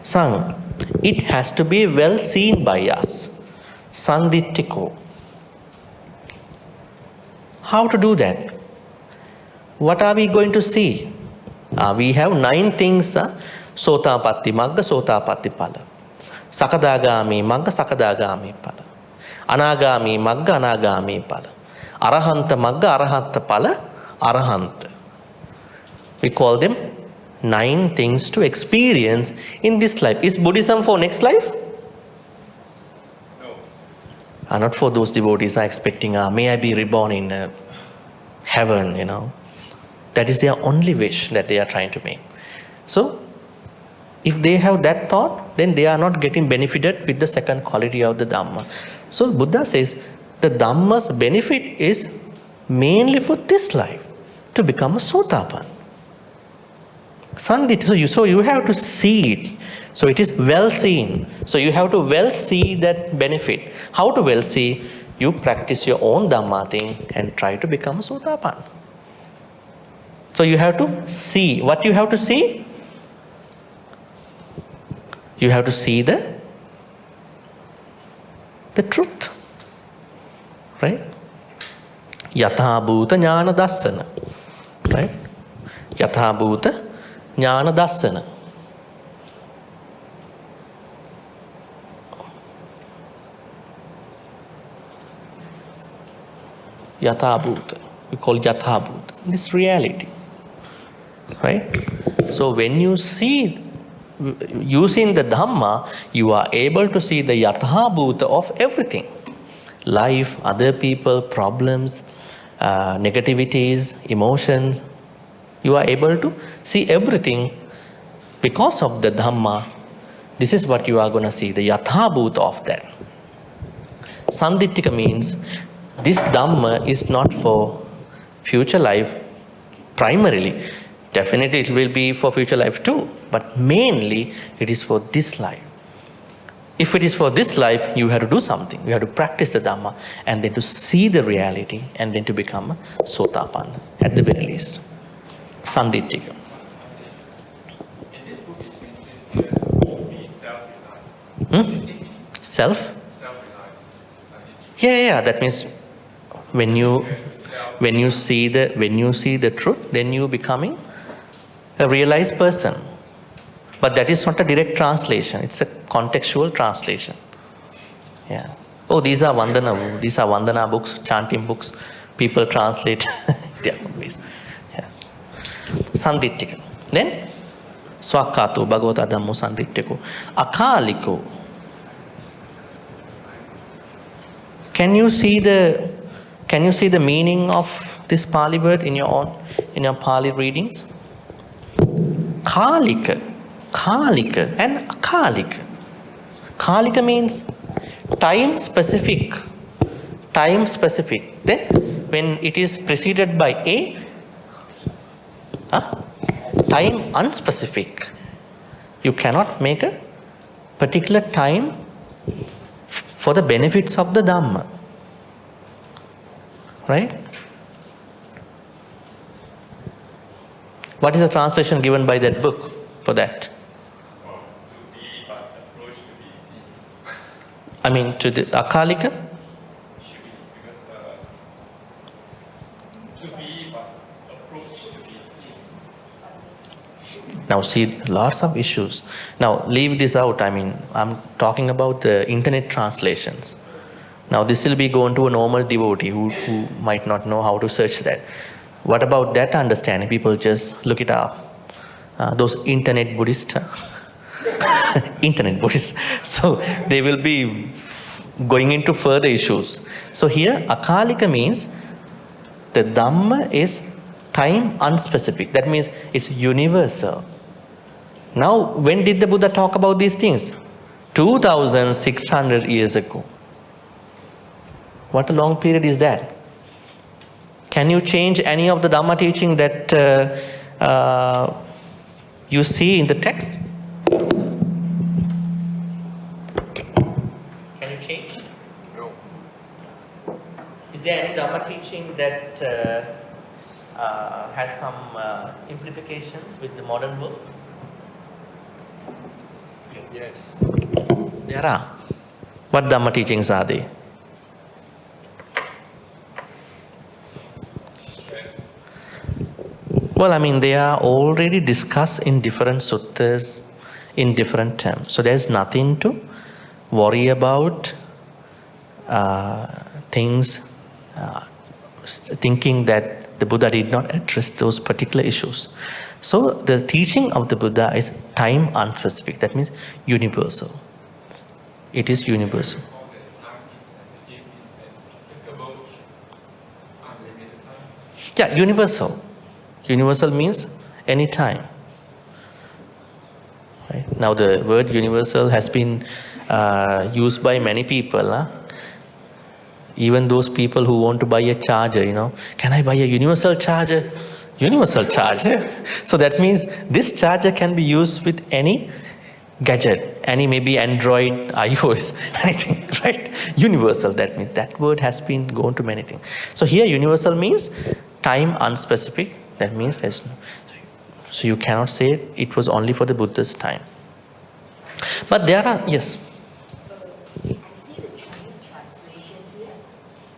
Sang, it has to be well seen by us. Sanditthiko. How to do that? What are we going to see? We have 9 things. Sotapatti Magga, Sotapatti Pala. Sakadagami Magga, Sakadagami Pala. Anagami Magga, Anagami Pala. Arahanta Magga, Arahanta Pala, Arahanta. We call them 9 things to experience in this life. Is Buddhism for next life? No. Not for those devotees are expecting, may I be reborn in heaven, you know. That is their only wish that they are trying to make. So, if they have that thought, then they are not getting benefited with the second quality of the Dhamma. So, Buddha says, the Dhamma's benefit is mainly for this life, to become a Sotapan. Sanditthiko, so you have to see it. So it is well seen. So you have to well see that benefit. How to well see? You practice your own Dhamma thing and try to become a Sotapan. So you have to see. What you have to see? You have to see the truth. Right? Yatha bhuta jnana dassana. Right? Yatha bhuta jnana dassana. Yatha bhuta. We call yatha bhuta. This reality. Right? So when you see, using the Dhamma, you are able to see the yatha bhuta of everything. Life, other people, problems, negativities, emotions. You are able to see everything because of the Dhamma. This is what you are going to see, the yatha bhuta of that. Sanditthika means this Dhamma is not for future life primarily. Definitely it will be for future life too, but mainly it is for this life. If it is for this life, you have to do something. You have to practice the Dhamma and then to see the reality and then to become a Sotapanna at the very least. Sanditthika. In this book it mentioned that to be self-realized. Self? Self-realized. Yeah. That means when you see the truth, then you becoming a realized person. But that is not a direct translation. It's a contextual translation. Yeah. Oh, these are Vandana books, chanting books. People translate their own ways. Yeah. Sanditthiko. Then Svakkhato, Bhagavata Dhammo Sanditthiko. Akaliko. Can you see the meaning of this Pali word in your Pali readings? Kalika and Akalika. Kalika means time specific. Then when it is preceded by a, time unspecific. You cannot make a particular time for the benefits of the Dhamma. Right? What is the translation given by that book for that? To be but approach to be seen. I mean, to the Akalika? Should be, because to be but approach to be seen. Now see, lots of issues. Now leave this out. I mean, I'm talking about the internet translations. Now this will be going to a normal devotee who might not know how to search that. What about that understanding? People just look it up. Those internet Buddhists. Internet Buddhists. So they will be going into further issues. So here, Akalika means the Dhamma is time unspecific. That means it's universal. Now, when did the Buddha talk about these things? 2600 years ago. What a long period is that? Can you change any of the Dhamma teaching that you see in the text? Can you change? No. Is there any Dhamma teaching that has some implications with the modern world? Yes. There are. What Dhamma teachings are they? Well, I mean, they are already discussed in different suttas, in different terms. So there's nothing to worry about things, thinking that the Buddha did not address those particular issues. So the teaching of the Buddha is time unspecific. That means universal. It is universal. Yeah, universal. Universal means any time. Right? Now the word universal has been used by many people. Huh? Even those people who want to buy a charger, can I buy a universal charger? Universal charger. So that means this charger can be used with any gadget, any maybe Android, iOS, anything, right? Universal, that means that word has been gone to many things. So here universal means time unspecific. That means there's no, so you cannot say it was only for the Buddha's time. But there are, yes. I see the Chinese translation here.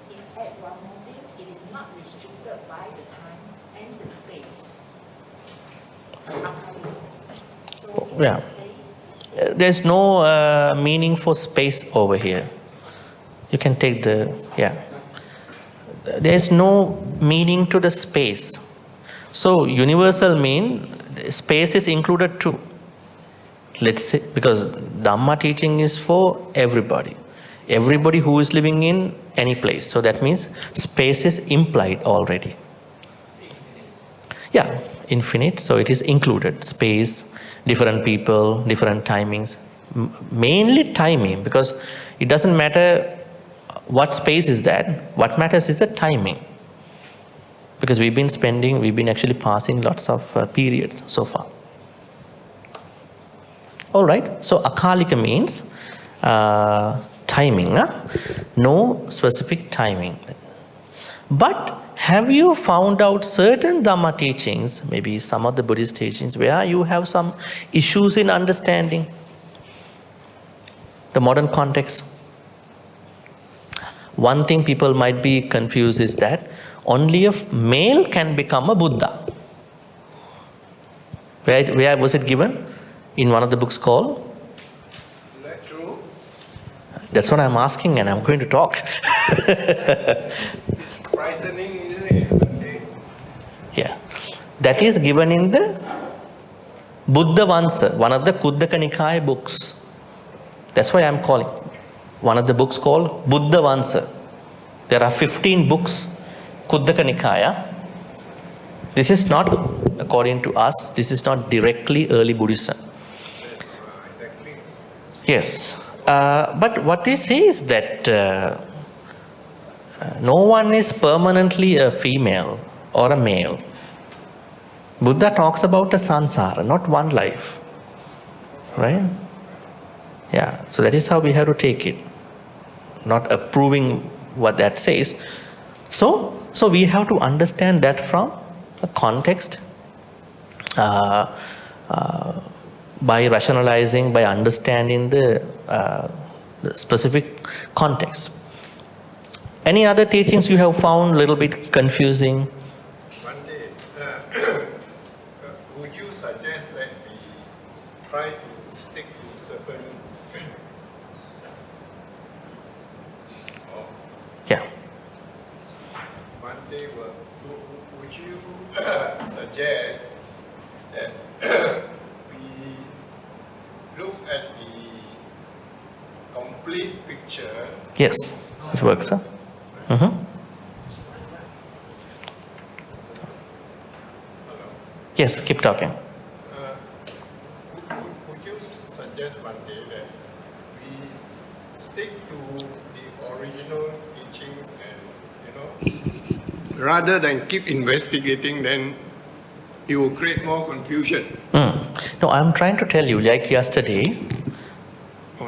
In add one more thing, it is not restricted by the time and the space. So Yeah. There's no meaning for space over here. You can take the, yeah. There's no meaning to the space. So universal mean space is included too. Let's say, because Dhamma teaching is for everybody. Everybody who is living in any place. So that means space is implied already. Yeah, infinite, so it is included. Space, different people, different timings. Mainly timing, because it doesn't matter what space is that. What matters is the timing. Because we've been actually passing lots of periods so far. All right, so Akalika means timing, no specific timing. But have you found out certain Dhamma teachings, maybe some of the Buddhist teachings, where you have some issues in understanding the modern context? One thing people might be confused is that only a male can become a Buddha. Where was it given? In one of the books called? Is that true? That's what I'm asking, and I'm going to talk. It's frightening, isn't it? Okay. Yeah. That is given in the Buddha Vansa, one of the Kuddaka Nikaya books. That's why I'm calling. One of the books called Buddha Vansa. There are 15 books, Kuddaka Nikaya. This is not, according to us, this is not directly early Buddhism. Exactly. Yes. But what they say is that no one is permanently a female or a male. Buddha talks about a samsara, not one life. Right? Yeah. So that is how we have to take it. Not approving what that says. So we have to understand that from a context, by rationalizing, by understanding the specific context. Any other teachings you have found a little bit confusing? Bhante, would you suggest that we try to stick to certain... Yeah. Bhante, would you suggest that we look at the complete picture. Yes, it works, huh? Mm-hmm. Yes, keep talking. Would you suggest, Bhante, that we stick to the original teachings and, rather than keep investigating, then it will create more confusion? No, I'm trying to tell you, like yesterday,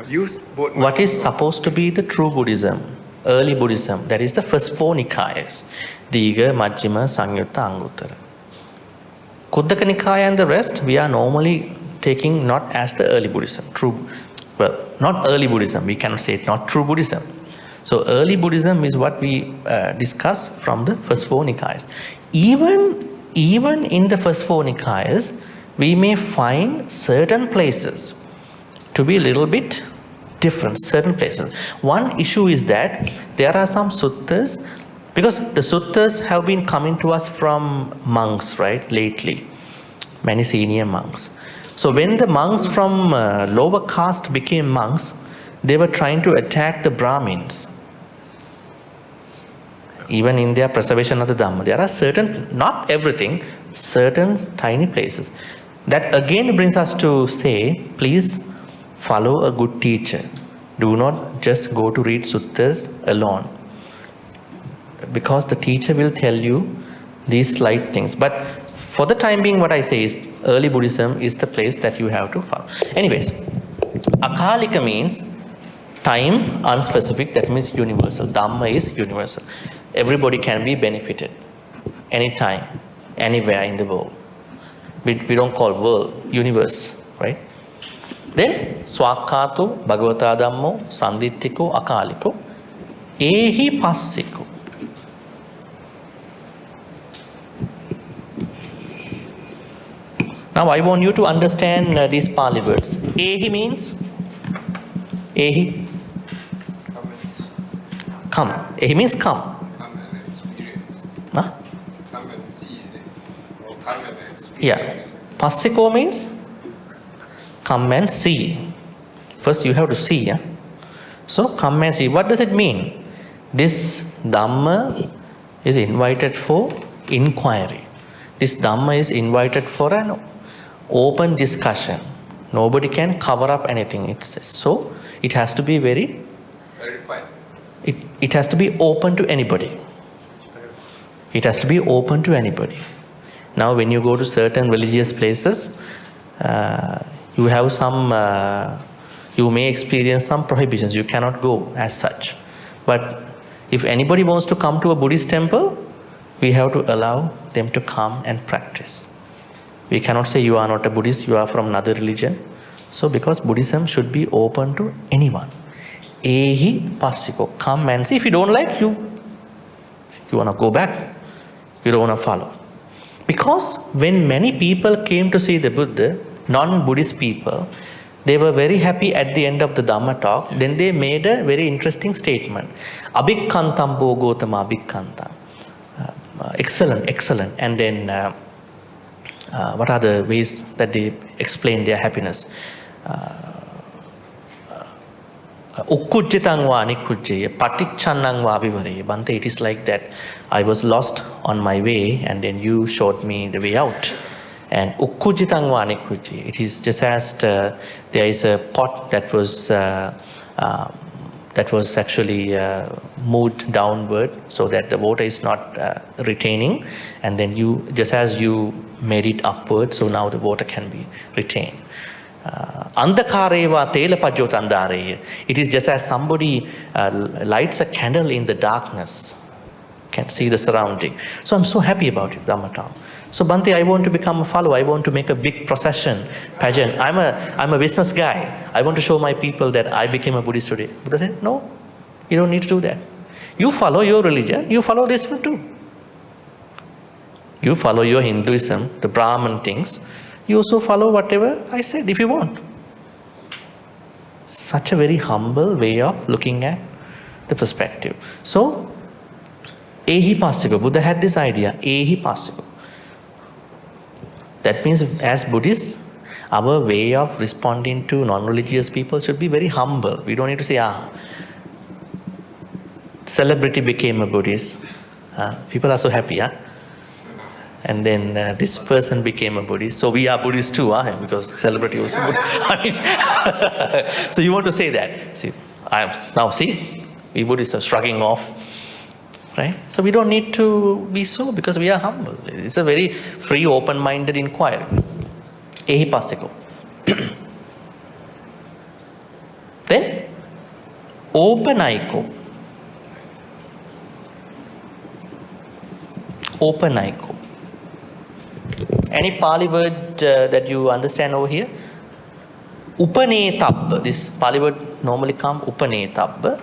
Use both what is supposed to be the true Buddhism, early Buddhism, that is the first four Nikayas, Diga, Majjhima, Samyutta, Anguttara. Khuddaka Nikaya and the rest, we are normally taking not as the early Buddhism, not early Buddhism, we cannot say it, not true Buddhism. So early Buddhism is what we discuss from the first four Nikayas. Even in the first four Nikayas, we may find certain places to be a little bit different, certain places. One issue is that there are some suttas, because the suttas have been coming to us from monks, right, lately, many senior monks. So when the monks from lower caste became monks, they were trying to attack the Brahmins. Even in their preservation of the Dhamma, there are certain, not everything, certain tiny places. That again brings us to say, please follow a good teacher. Do not just go to read suttas alone, because the teacher will tell you these slight things. But for the time being, what I say is early Buddhism is the place that you have to follow. Anyways, Akalika means time unspecific, that means universal. Dhamma is universal. Everybody can be benefited anytime, anywhere in the world. We don't call world, universe, right? Then Svakkhato, Bhagavata Dhammo, Sanditthiko, Akaliko, Ehipassiko. Now I want you to understand these Pali words. Ehi means Ehi. Come. Ehi means come. Come and experience. Huh? Come and see, or come and experience. Yeah. Passiko means come and see. First you have to see. Yeah? So come and see. What does it mean? This Dhamma is invited for inquiry. This Dhamma is invited for an open discussion. Nobody can cover up anything. So it has to be very Verified. It has to be open to anybody. It has to be open to anybody. Now when you go to certain religious places, you have some, you may experience some prohibitions. You cannot go as such. But if anybody wants to come to a Buddhist temple, we have to allow them to come and practice. We cannot say you are not a Buddhist, you are from another religion. So because Buddhism should be open to anyone. Ehipassiko, come and see. If you don't like, you want to go back. You don't want to follow. Because when many people came to see the Buddha, non-Buddhist people, they were very happy at the end of the Dhamma talk. Then they made a very interesting statement. Abhikkantam bo Gotama abhikkantam. Excellent, excellent. And then what are the ways that they explain their happiness? Ukkujjitang va nikujjaya, paticcannang va vivaraya. Bhante, it is like that. I was lost on my way and then you showed me the way out. And ukkujjitang va nikujjaya. It is just as there is a pot that was actually moved downward so that the water is not retaining, and then you, just as you made it upward, so now the water can be retained. Andhakareva telapajjot andareya. It is just as somebody lights a candle in the darkness, can see the surrounding. So I'm so happy about it, Dhamma. So Bhante, I want to become a follower. I want to make a big procession, pageant. I'm a business guy. I want to show my people that I became a Buddhist today. Buddha said, no, you don't need to do that. You follow your religion, you follow this one too. You follow your Hinduism, the Brahman things. You also follow whatever I said if you want. Such a very humble way of looking at the perspective. So, Ehipassiko, Buddha had this idea, Ehipassiko. That means as Buddhists, our way of responding to non-religious people should be very humble. We don't need to say, celebrity became a Buddhist. People are so happy, and then this person became a Buddhist. So we are Buddhist too, because celebrity was Buddhist. So you want to say that. See, we Buddhists are shrugging off. Right? So we don't need to be so, because we are humble. It's a very free, open-minded inquiry. Ehipassiko. Then, Opanayiko. Opanayiko. Any Pali word that you understand over here? Upanetabba. This Pali word normally comes Upanetabba.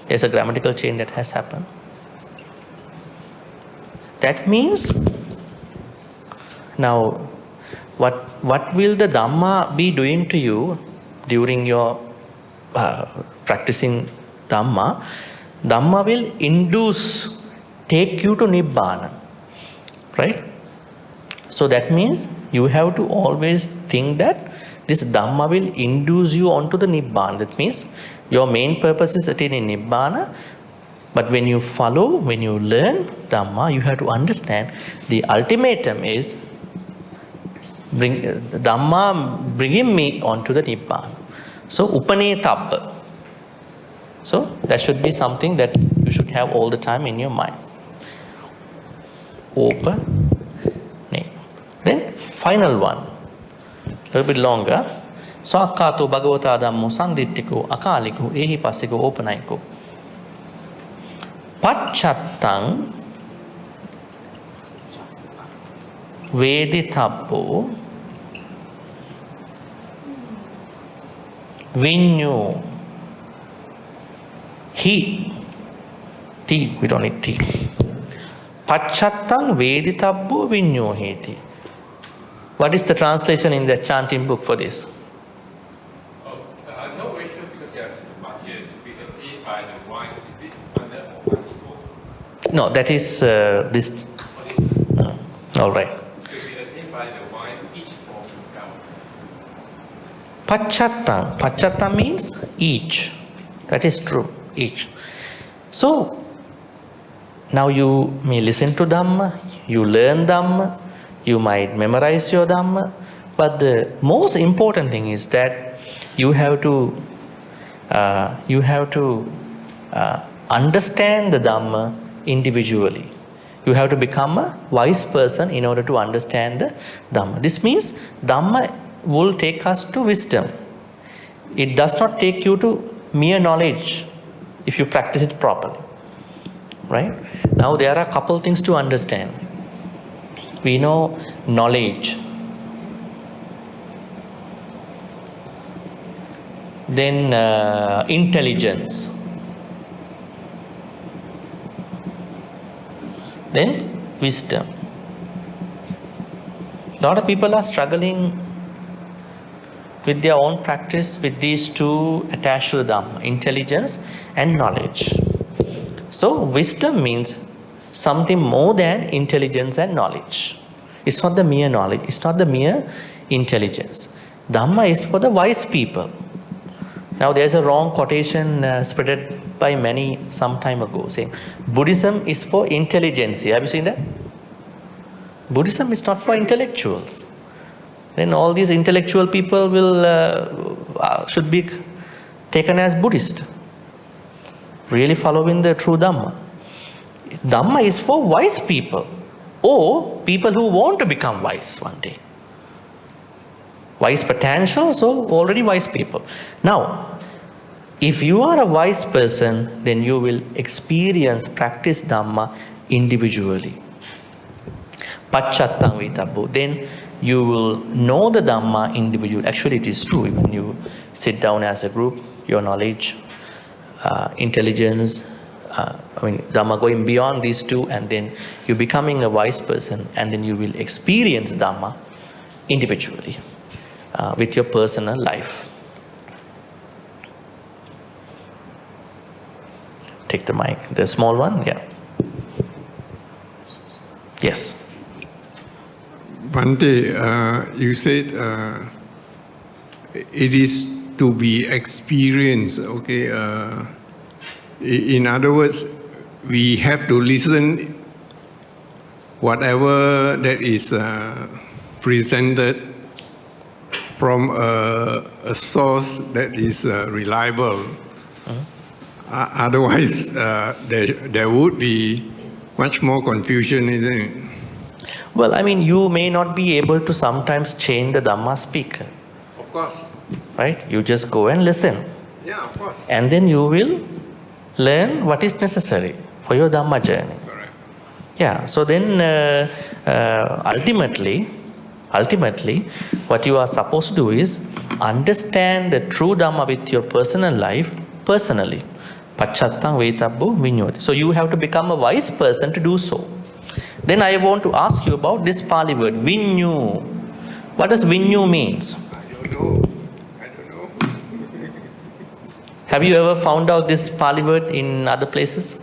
There's a grammatical change that has happened. That means, now, what will the Dhamma be doing to you during your practicing Dhamma? Dhamma will take you to Nibbana, right? So that means you have to always think that this Dhamma will induce you onto the Nibbana. That means your main purpose is attaining Nibbana. But when you follow, when you learn Dhamma, you have to understand the ultimatum is Dhamma bringing me onto the Nibbana. So, Upanetabba. So, that should be something that you should have all the time in your mind. Opane. Then, final one, a little bit longer. Svakkhato bhagavata dhammo Sanditthiko, Akaliko, Ehipassiko, Opanayiko. Paccatam Veditabbho Vinuheti. We don't need T. Paccatam Veditabbho Vinuheti. What is the translation in the chanting book for this? I'm not very sure because you have Bhante to be attained by the wise. Is this under Opanayiko? No, that is this. All right. To be attained by the wise, each for himself. Paccatam. Paccatam means each. That is true. Each. So, now you may listen to Dhamma, you learn Dhamma, you might memorize your Dhamma, but the most important thing is that you have to understand the Dhamma individually. You have to become a wise person in order to understand the Dhamma. This means Dhamma will take us to wisdom. It does not take you to mere knowledge if you practice it properly. Right? Now there are a couple things to understand. We know knowledge. Then intelligence. Then wisdom. A lot of people are struggling with their own practice with these two attached to the Dhamma, intelligence and knowledge. So wisdom means something more than intelligence and knowledge. It's not the mere knowledge, it's not the mere intelligence. Dhamma is for the wise people. Now there's a wrong quotation spreaded by many some time ago saying Buddhism is for intelligentsia. Have you seen that? Buddhism is not for intellectuals. Then all these intellectual people should be taken as Buddhist, really following the true Dhamma. Dhamma is for wise people or people who want to become wise one day. Wise potential, so already wise people. Now, if you are a wise person, then you will practice Dhamma individually. Paccatam Veditabbho. Then you will know the Dhamma individually. Actually, it is true. When you sit down as a group, your knowledge, intelligence, Dhamma going beyond these two, and then you're becoming a wise person, and then you will experience Dhamma individually with your personal life. Take the mic, the small one, yeah. Yes. Bhante, you said it is to be experienced. Okay. In other words, we have to listen whatever that is presented from a source that is reliable. Otherwise, there would be much more confusion, isn't it? Well, I mean, you may not be able to sometimes change the Dhamma speaker. Of course. Right? You just go and listen. Yeah, of course. And then you will learn what is necessary for your Dhamma journey. Correct. Yeah, so then ultimately, what you are supposed to do is understand the true Dhamma with your personal life, personally. Paccatam Veditabbho Vinuheti. So you have to become a wise person to do so. Then I want to ask you about this Pali word, Vinyu. What does Vinyu means? I don't know. Have you ever found out this Pali word in other places?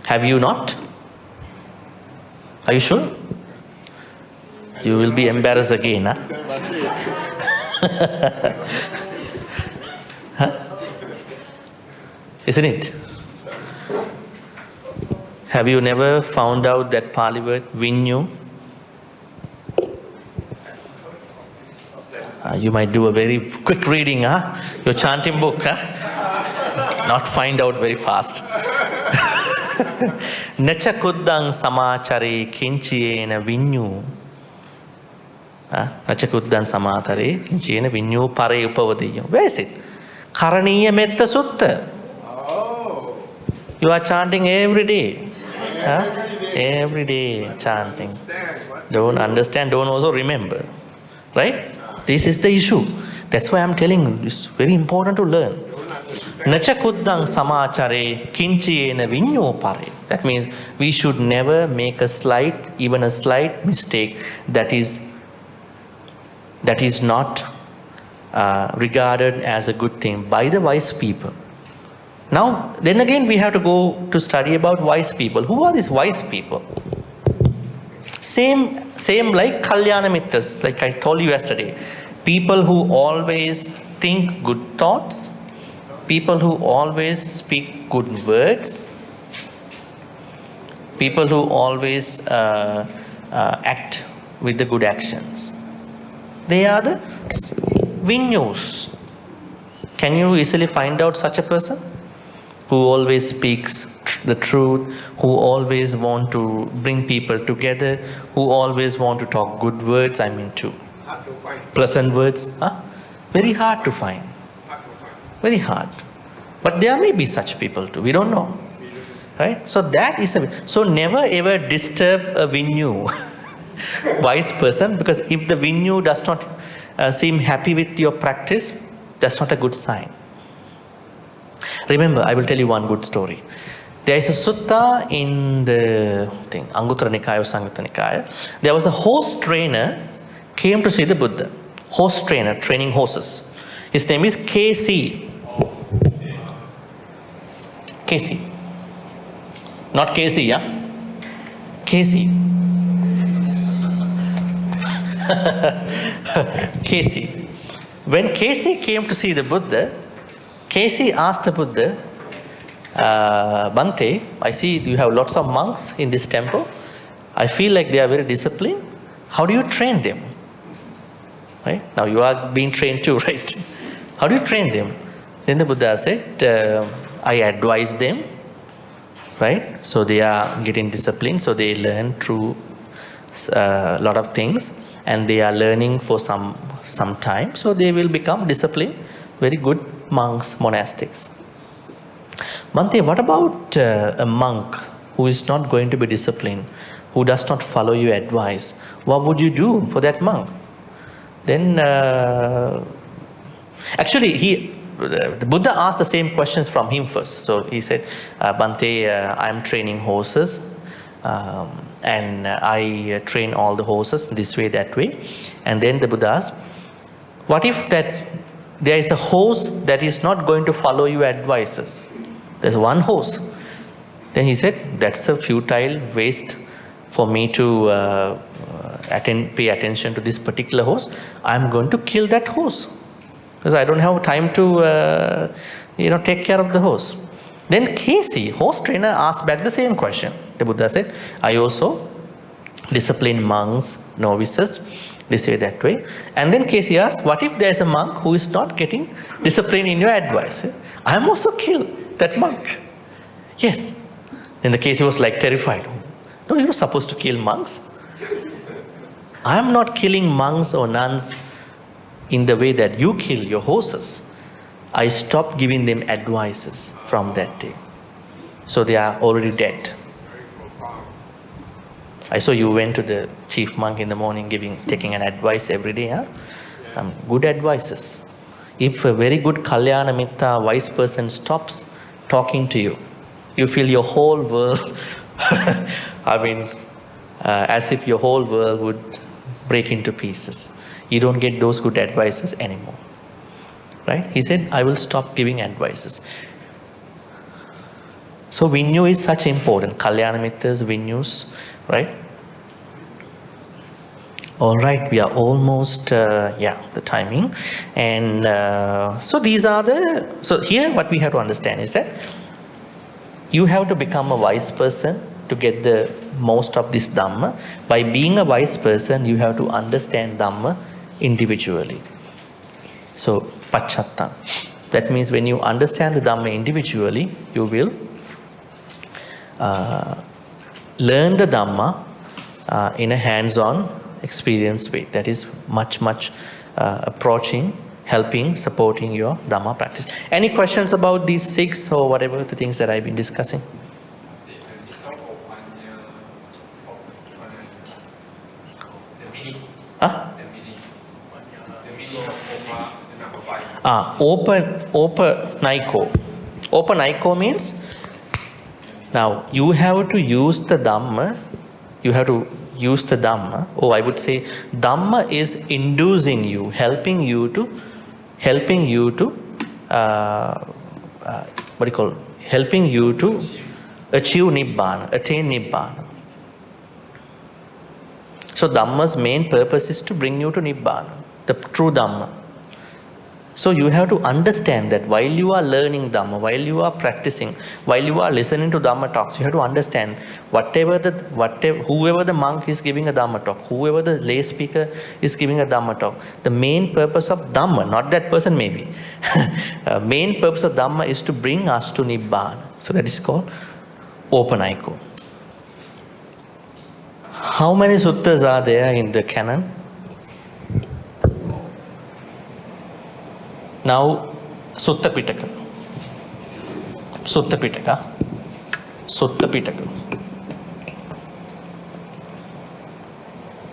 Have you not? Are you sure? You will be embarrassed again, huh? Huh? Isn't it? Have you never found out that Pali word, Vinyu? You might do a very quick reading, huh? Your chanting book, huh? Not find out very fast. Nacha kuddang samachare kinchiyena vinyu. Nacha kuddang samachare kinchiyena vinyu pare upavadiyo. Where is it? Karaniya metta sutta. You are chanting every day. Huh? Every day chanting. Don't understand, don't also remember. Right? This is the issue. That's why I'm telling you, it's very important to learn. Nacha kuddang samachare kinchiyena vinyo pare. That means we should never make even a slight mistake that is not regarded as a good thing by the wise people. Now, then again, we have to go to study about wise people. Who are these wise people? Same like Kalyana Mittas, like I told you yesterday. People who always think good thoughts, people who always speak good words, people who always act with the good actions. They are the Vinyus. Can you easily find out such a person? Who always speaks the truth, who always want to bring people together, who always want to talk good words, hard to find. Pleasant words. Very hard to find. Very hard. But there may be such people too. We don't know. Right? So that is so never ever disturb a Vinyu, wise person, because if the Vinyu does not seem happy with your practice, that's not a good sign. Remember, I will tell you one good story. There is a sutta in the Anguttara Nikaya or Samyutta Nikaya. There was a horse trainer came to see the Buddha. Horse trainer, training horses. His name is KC. KC. Not KC, yeah? KC. KC. When KC came to see the Buddha, KC asked the Buddha, Bhante, I see you have lots of monks in this temple. I feel like they are very disciplined. How do you train them? Right? Now you are being trained too, right? How do you train them? Then the Buddha said, I advise them, right? So they are getting disciplined, so they learn through a lot of things, and they are learning for some time, so they will become disciplined, very good monks, monastics. Bhante, what about a monk who is not going to be disciplined, who does not follow your advice? What would you do for that monk? Then, actually, the Buddha asked the same questions from him first. So he said, Bhante, I'm training horses, and I train all the horses this way, that way. And then the Buddha asked, what if that there is a horse that is not going to follow your advices? There's one horse. Then he said, that's a futile waste for me to pay attention to this particular horse, I'm going to kill that horse because I don't have time to take care of the horse. Then Casey, horse trainer, asked back the same question. The Buddha said, I also discipline monks, novices, this way, that way. And then Casey asked, what if there's a monk who is not getting discipline in your advice? I am also kill that monk. Yes. Then the Casey was like terrified. No, you're supposed to kill monks. I am not killing monks or nuns in the way that you kill your horses. I stopped giving them advices from that day. So they are already dead. I saw you went to the chief monk in the morning taking an advice every day. Huh? Good advices. If a very good Kalyana Mitta, wise person stops talking to you, you feel your whole world, as if your whole world would break into pieces. You don't get those good advices anymore. Right? He said, I will stop giving advices. So Vinyu is such important. Kalyana Mittas, Vinyus, right? All right, we are almost, the timing. And so these are so here what we have to understand is that you have to become a wise person to get the most of this Dhamma. By being a wise person, you have to understand Dhamma individually. So, Paccatam. That means when you understand the Dhamma individually, you will learn the Dhamma in a hands-on experience way. That is much approaching, helping, supporting your Dhamma practice. Any questions about these 6 or whatever the things that I've been discussing? Opanayiko. Opanayiko means now you have to use the Dhamma. You have to use the Dhamma. I would say Dhamma is inducing you, helping you to achieve Nibbana, attain Nibbana. So Dhamma's main purpose is to bring you to Nibbana, the true Dhamma. So you have to understand that while you are learning Dhamma, while you are practicing, while you are listening to Dhamma talks, you have to understand whoever the monk is giving a Dhamma talk, whoever the lay speaker is giving a Dhamma talk, the main purpose of Dhamma, not that person maybe, main purpose of Dhamma is to bring us to Nibbana. So that is called Opanayiko. How many suttas are there in the canon? Now, Sutta Pitaka.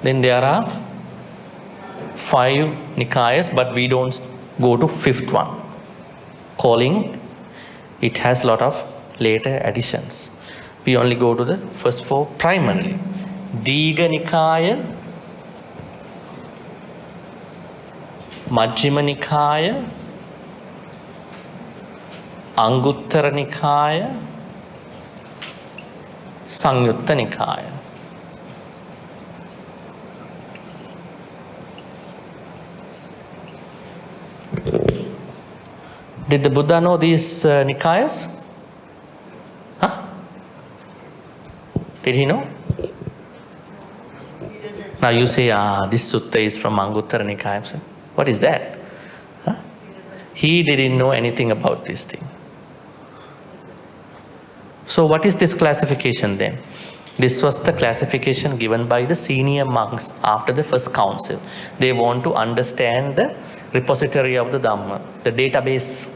Then there are 5 Nikayas, but we don't go to 5th one. Calling, it has a lot of later additions. We only go to the first 4 primarily. Diga Nikaya, Majjhima Nikaya, Anguttara Nikaya, Sangyutta Nikaya. Did the Buddha know these Nikayas? Huh? Did he know? Now you say, this sutta is from Anguttara Nikaya. So what is that? Huh? He didn't know anything about this thing. So what is this classification then? This was the classification given by the senior monks after the first council. They want to understand the repository of the Dhamma, the database.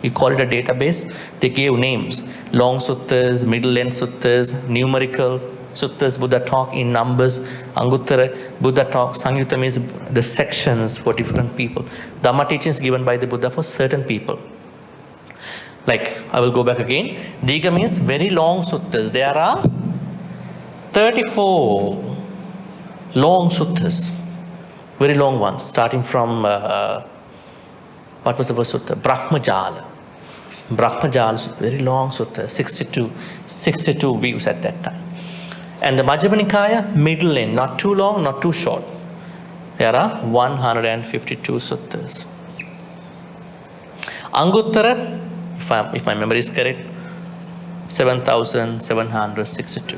We call it a database. They gave names. Long suttas, middle-length suttas, numerical suttas, Buddha talk in numbers, Anguttara, Buddha talk, Sangyutta means the sections for different people. Dhamma teachings given by the Buddha for certain people. Like, I will go back again. Diga means very long suttas. There are 34 long suttas, very long ones, starting from, what was the first sutta? Brahmajala. Brahmajala, very long sutta, 62 views at that time. And the Majjhima Nikaya, middle length, not too long, not too short. There are 152 suttas. Anguttara, if my memory is correct, 7,762.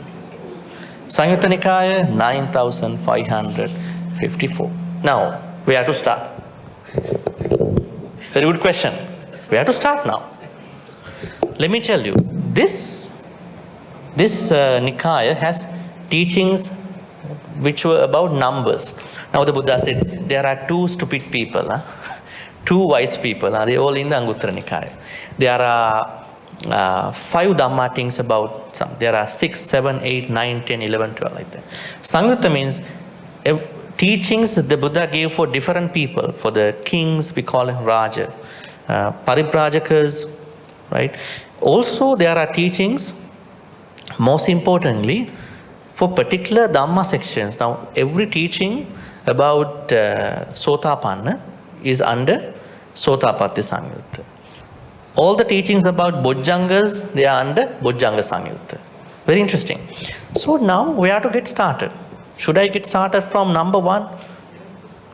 Samyutta Nikaya, 9,554. Now, we have to start. Very good question. We have to start now. Let me tell you, this Nikaya has teachings which were about numbers. Now the Buddha said, there are 2 stupid people, 2 wise people, they all in the Anguttara Nikaya. There are 5 Dhamma things about some. There are 6, 7, 8, 9, 10, 11, 12 like that. Samyutta means teachings the Buddha gave for different people. For the kings, we call them Raja. Paribrajakas, right? Also, there are teachings, most importantly, for particular Dhamma sections. Now, every teaching about Sotapanna is under Sotapatti Samyutta. All the teachings about Bojjhangas, they are under Bojjhanga Samyutta. Very interesting. So now we have to get started. Should I get started from number 1?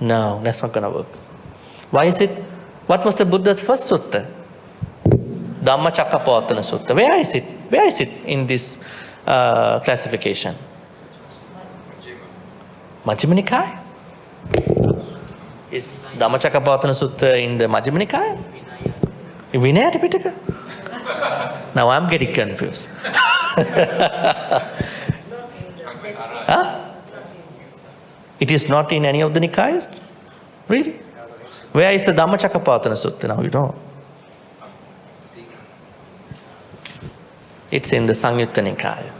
No, that's not going to work. Why is it? What was the Buddha's first sutta? Dhammacakkappavattana Sutta. Where is it? Where is it in this classification? Majjhima Nikaya? Is Dhammacakkappavattana Sutta in the Majjhima Nikaya? In Vinaya Tipitaka? Now I'm getting confused. Huh? It is not in any of the Nikayas? Really? Where is the Dhammacakkappavattana Sutta? Now you know. It's in the Samyutta Nikaya.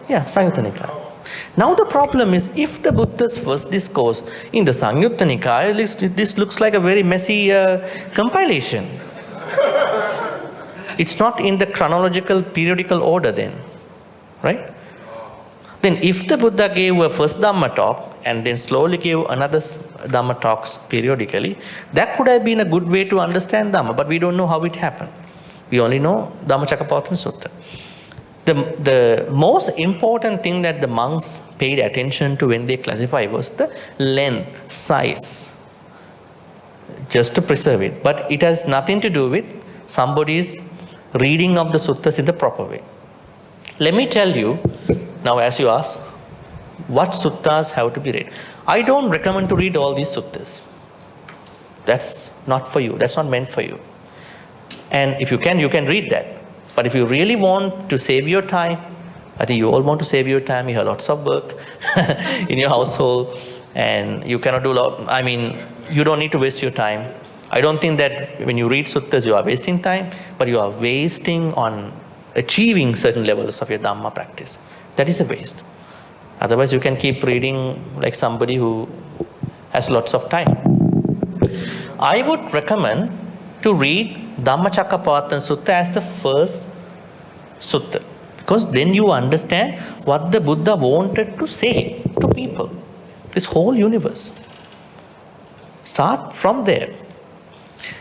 Yeah, Samyutta Nikaya. Now the problem is, if the Buddha's first discourse in the Samyutta Nikaya, this looks like a very messy compilation. It's not in the chronological periodical order then, right? Then if the Buddha gave a first Dhamma talk and then slowly gave another Dhamma talks periodically, that could have been a good way to understand Dhamma, but we don't know how it happened. We only know Dhammacakkappavattana Sutta. The most important thing that the monks paid attention to when they classify was the length, size, just to preserve it. But it has nothing to do with somebody's reading of the suttas in the proper way. Let me tell you, now as you ask, what suttas have to be read. I don't recommend to read all these suttas. That's not for you. That's not meant for you. And if you can read that. But if you really want to save your time, I think you all want to save your time. You have lots of work in your household, and you cannot do you don't need to waste your time. I don't think that when you read suttas, you are wasting time, but you are wasting on achieving certain levels of your Dhamma practice. That is a waste. Otherwise, you can keep reading like somebody who has lots of time. I would recommend to read Dhammacakkappavattana Sutta as the first sutta, because then you understand what the Buddha wanted to say to people, this whole universe. Start from there.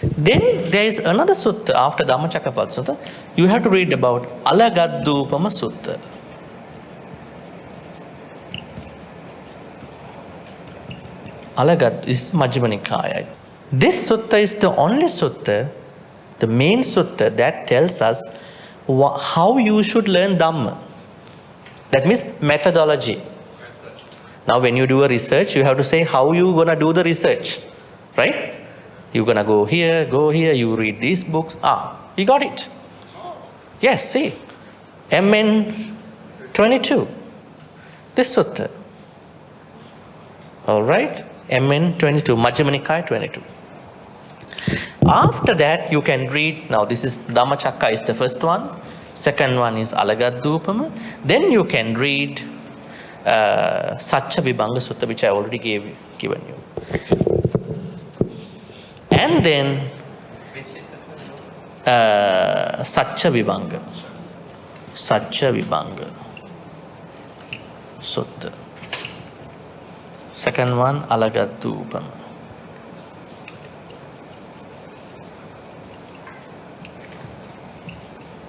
Then there is another sutta after Dhammacakkappavattana Sutta. You have to read about Alagaddupama Sutta. Alagad is Majjhima Nikaya. This sutta is the only sutta, the main sutta that tells us how you should learn Dhamma. That means methodology. Now when you do a research, you have to say how you going to do the research. Right? You're going to go here, you read these books. You got it. Yes, see. MN 22. This sutta. Alright? MN 22, Majjhima Nikaya 22. After that, you can read, now this is Dhammacakka is the first one. Second one is Alagaddupama. Then you can read Satcha Vibhanga Sutta, which I already given you. And then Satcha Vibhanga Sutta. Second one, Alagaddupama.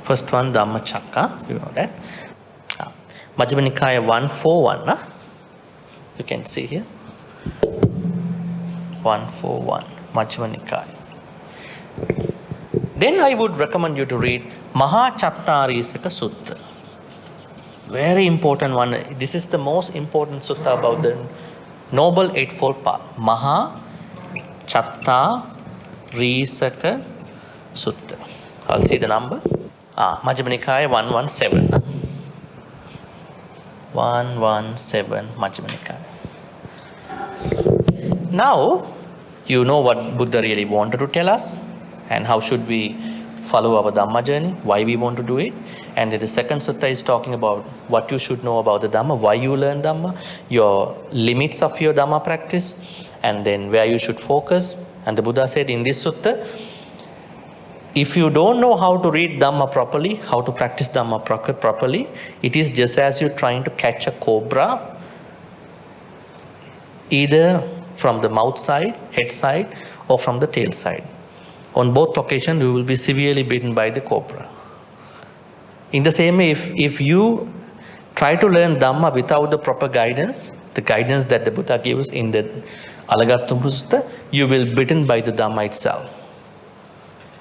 First one, Dhammacakka, you know that. Majjhima Nikaya 141, you can see here. 141, Majjhima Nikaya. Then I would recommend you to read Maha Chattarisaka Sutta. Very important one. This is the most important sutta about the Noble Eightfold Path. Maha Chattarisaka Sutta. I'll see the number. Majjhima Nikaya 117. 117 Majjhima Nikaya. Now, you know what Buddha really wanted to tell us and how should we follow our Dhamma journey, why we want to do it. And then the second sutta is talking about what you should know about the Dhamma, why you learn Dhamma, your limits of your Dhamma practice, and then where you should focus. And the Buddha said in this sutta, if you don't know how to read Dhamma properly, how to practice Dhamma properly, it is just as you trying to catch a cobra, either from the mouth side, head side, or from the tail side. On both occasions, you will be severely bitten by the cobra. In the same way, if you try to learn Dhamma without the proper guidance, the guidance that the Buddha gives in the Alagattuma Sutta, you will be bitten by the Dhamma itself.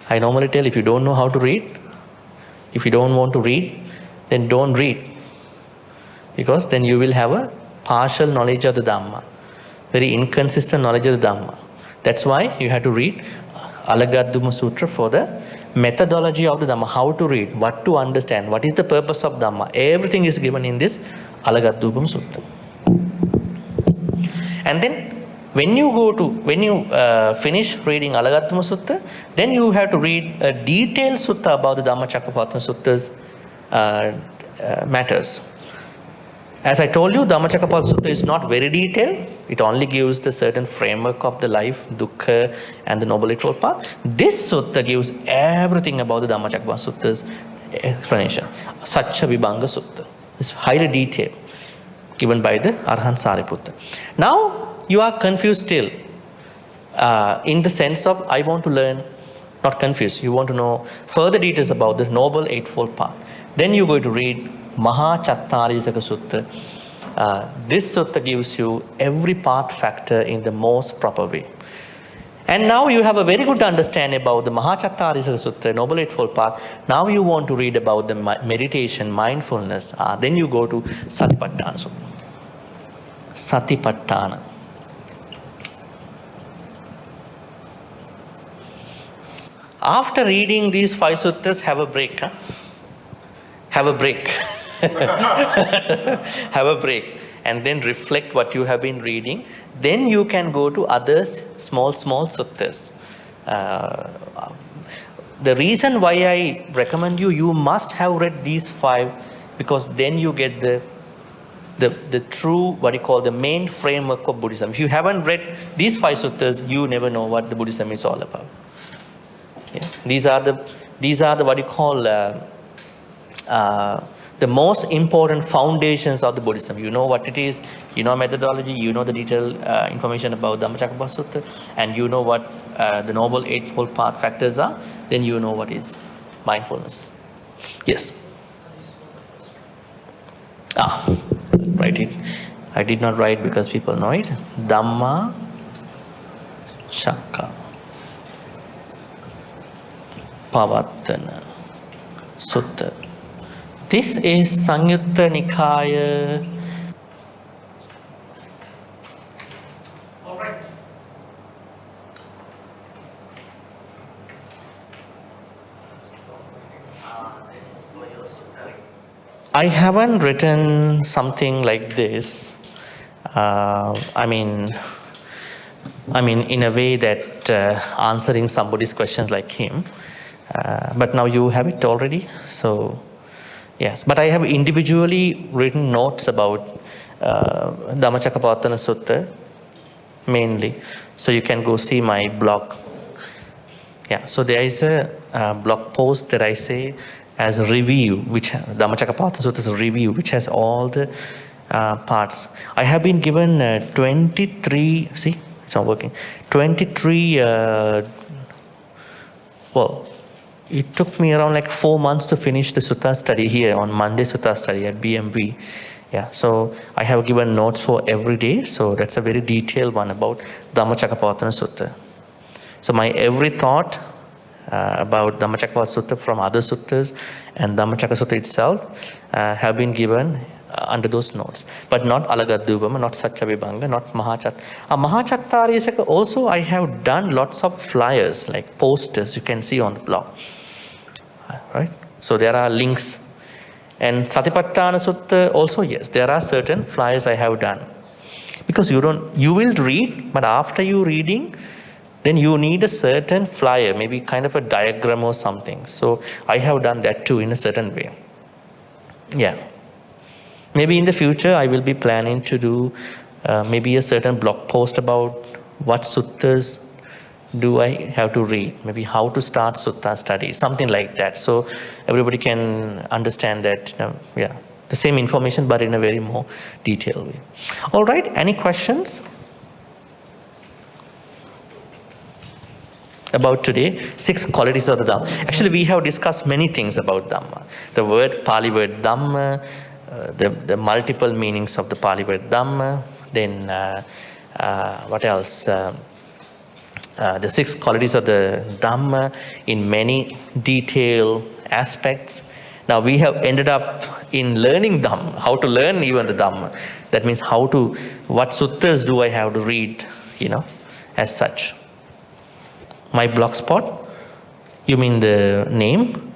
I normally tell, if you don't know how to read, if you don't want to read, then don't read. Because then you will have a partial knowledge of the Dhamma, very inconsistent knowledge of the Dhamma. That's why you have to read Alagattuma Sutra for the methodology of the Dhamma, how to read, what to understand, what is the purpose of Dhamma. Everything is given in this Alagattuma Sutta. And then when you finish reading Alagattuma Sutta, then you have to read a detailed sutta about the Dhammacakkappavattana Sutta's matters. As I told you, Dhammacakkappavattana Sutta is not very detailed. It only gives the certain framework of the life, dukkha, and the Noble Eightfold Path. This sutta gives everything about the Dhammacakkappavattana Sutta's explanation. Satcha Vibhanga Sutta. It's highly detailed, given by the Arahant Sariputta. Now, you are confused still, in the sense of, I want to learn, not confused, you want to know further details about the Noble Eightfold Path. Then you're going to read Maha Chattarisaka Sutta. This sutta gives you every path factor in the most proper way. And now you have a very good understanding about the Maha Chattarisaka Sutta, Noble Eightfold Path. Now you want to read about the meditation, mindfulness. Then you go to Satipatthana Sutta. Satipatthana. After reading these 5 suttas, have a break. Have a break. Have a break. And then reflect what you have been reading. Then you can go to other small suttas. The reason why I recommend you must have read these 5, because then you get the true, what you call the main framework of Buddhism. If you haven't read these 5 suttas, you never know what the Buddhism is all about. Yes. These are the what you call the most important foundations of the Buddhism. You know what it is, you know methodology, you know the detailed information about Dhammacakkappavattana Sutta, and you know what the Noble Eightfold Path factors are, then you know what is mindfulness. Yes. Write it. I did not write because people know it. Dhammacakkappavattana Sutta. This is Samyutta Nikaya. All right. I haven't written something like this. I mean, in a way that answering somebody's questions like him. But now you have it already, so yes. But I have individually written notes about Dhammacakkappavattana Sutta mainly. So you can go see my blog. Yeah, so there is a blog post that I say as a review, which Dhammacakkappavattana Sutta is a review, which has all the parts. I have been given 23, see, it's not working, 23, it took me around like 4 months to finish the sutta study here on Monday sutta study at BMV. Yeah, so I have given notes for every day. So that's a very detailed one about Dhammacakkappavattana Sutta. So my every thought about Dhammacakkappavattana Sutta from other suttas and Dhammacakka Sutta itself have been given under those notes. But not Alagadubama, not Satchavibhanga, not Mahachattarisaka. Also, I have done lots of flyers, like posters you can see on the blog. Right? So there are links. And Satipatthana Sutta also, yes, there are certain flyers I have done. Because you will read, but after you reading, then you need a certain flyer, maybe kind of a diagram or something. So I have done that too in a certain way. Yeah. Maybe in the future I will be planning to do maybe a certain blog post about what suttas do I have to read, maybe how to start sutta study, something like that. So everybody can understand that, yeah, the same information but in a very more detailed way. All right, any questions about today? 6 qualities of the Dhamma. Actually, we have discussed many things about Dhamma. The word, Pali word Dhamma, the multiple meanings of the Pali word Dhamma, then what else? The 6 qualities of the Dhamma in many detailed aspects. Now we have ended up in learning Dhamma, how to learn even the Dhamma. That means what suttas do I have to read, as such. My blogspot, you mean the name?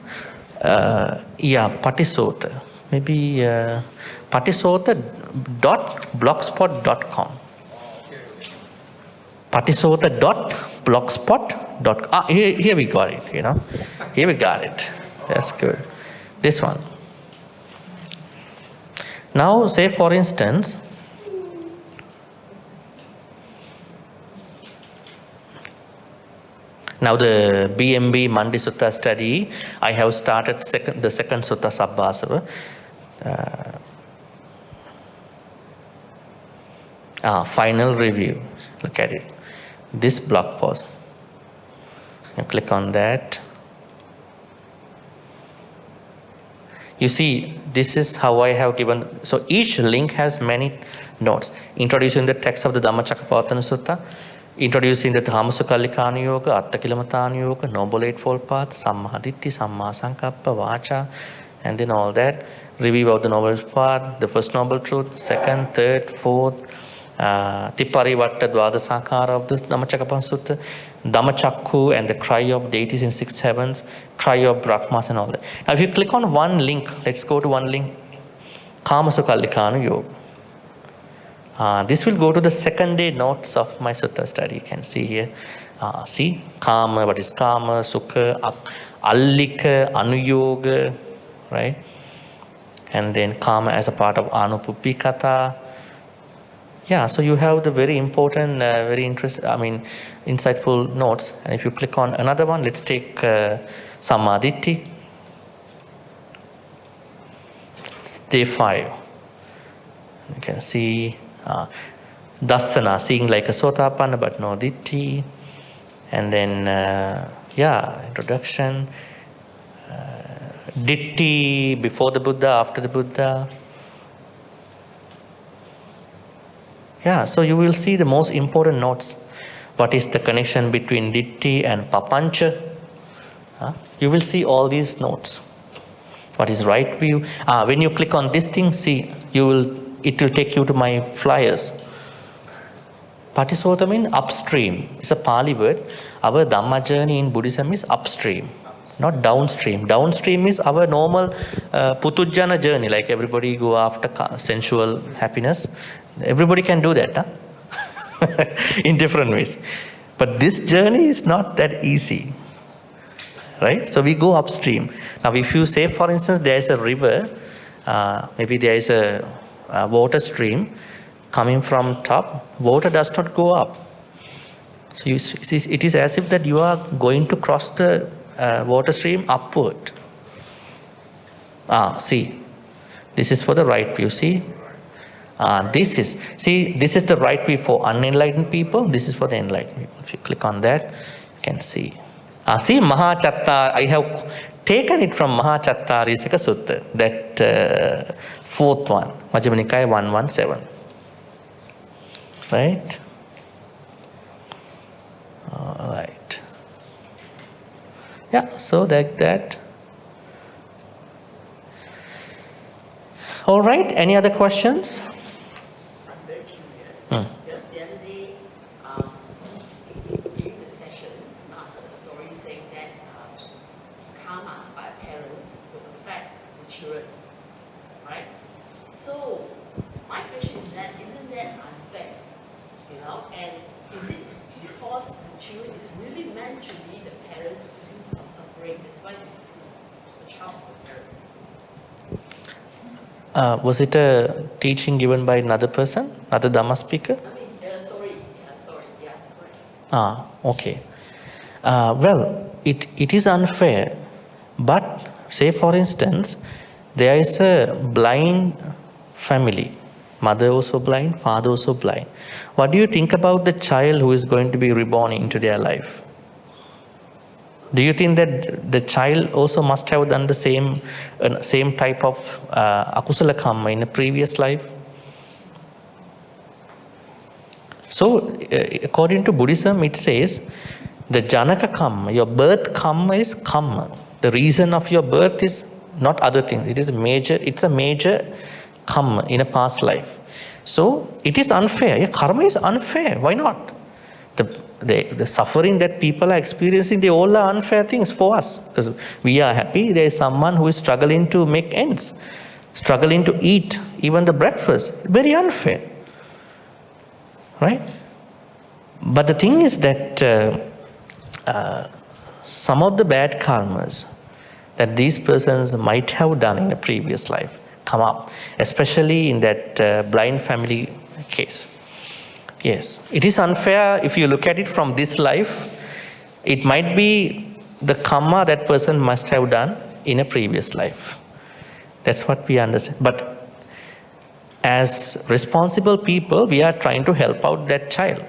Yeah, Patisota. Maybe patisota.blogspot.com. Patisota.blogspot.com. Here we got it, Here we got it. That's good. This one. Now, say for instance, now the BMB Mandi Sutta study, I have started the second Sutta Sabbhasava. Final review. Look at it. This blog post. You click on that. You see, this is how I have given. So each link has many notes. Introducing the text of the Dhammacakkappavattana Sutta, introducing the Dhammasukkallikāna Yoga, Attakilamatthana Yoga, Noble Eightfold Path, Samma Ditti, Samma Sankappa, Vacha, and then all that. Review of the Noble Path, the first Noble Truth, second, third, fourth, Tiparivatta Dvadasankara of the Dhammacakkappavattana Sutta, Dhammachakku and the cry of deities in 6 heavens, cry of Brahmas and all that. Now if you click on one link, let's go to one link, Kamasukkallikāna Yoga. This will go to the second day notes of my sutta study. You can see here. See, Kama, what is Kama, Sukha, Allika, Anuyoga, right? And then Kama as a part of Anupuppikata. Yeah, so you have the very important, very insightful notes. And if you click on another one, let's take Sammaditthi. Day 5. You can see Dassana, seeing like a Sotapanna but no Ditti. And then, introduction. Ditti before the Buddha, after the Buddha. Yeah, so you will see the most important notes. What is the connection between Ditti and Papancha? You will see all these notes. What is right view? When you click on this thing, see, it will take you to my flyers. Patisota means upstream. It's a Pali word. Our Dhamma journey in Buddhism is upstream, not downstream. Downstream is our normal Putujjana journey, like everybody go after sensual happiness. Everybody can do that, in different ways. But this journey is not that easy, right? So we go upstream. Now, if you say, for instance, there is a river, maybe there is a water stream coming from top, water does not go up. So it is as if that you are going to cross the water stream upward. See, this is for the right view, see? This is the right view for unenlightened people. This is for the enlightened people. If you click on that, you can see. See, Maha Chattar, I have taken it from Maha Chattarisaka Sutta, that fourth one, Majjhima Nikaya 117. Right? All right. Yeah, so that. All right, any other questions? I'm very curious. Just the other day, during the sessions, I heard a story saying that karma by parents will affect the children, right? So my question is that isn't that unfair, you know? And is it because the children is really meant to be the parents who do some suffering? That's why the child of the parents. Was it a teaching given by another person, another Dhamma speaker? Sorry, yeah, correct. Okay. Well, it is unfair, but say for instance, there is a blind family, mother also blind, father also blind. What do you think about the child who is going to be reborn into their life? Do you think that the child also must have done the same type of akusala karma in a previous life? So, according to Buddhism, it says the janaka karma, your birth karma is karma. The reason of your birth is not other things. It's a major karma in a past life. So, it is unfair. Your karma is unfair. Why not? The suffering that people are experiencing, they all are unfair things for us. Because we are happy, there is someone who is struggling to make ends, struggling to eat even the breakfast. Very unfair. Right? But the thing is that some of the bad karmas that these persons might have done in a previous life come up, especially in that blind family case. Yes, it is unfair if you look at it from this life. It might be the karma that person must have done in a previous life. That's what we understand. But as responsible people, we are trying to help out that child.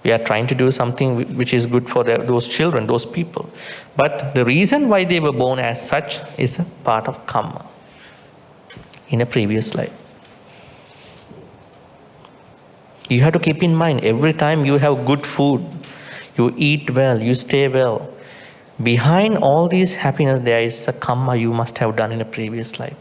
We are trying to do something which is good for those children, those people. But the reason why they were born as such is a part of karma in a previous life. You have to keep in mind, every time you have good food, you eat well, you stay well, behind all these happiness, there is a karma you must have done in a previous life.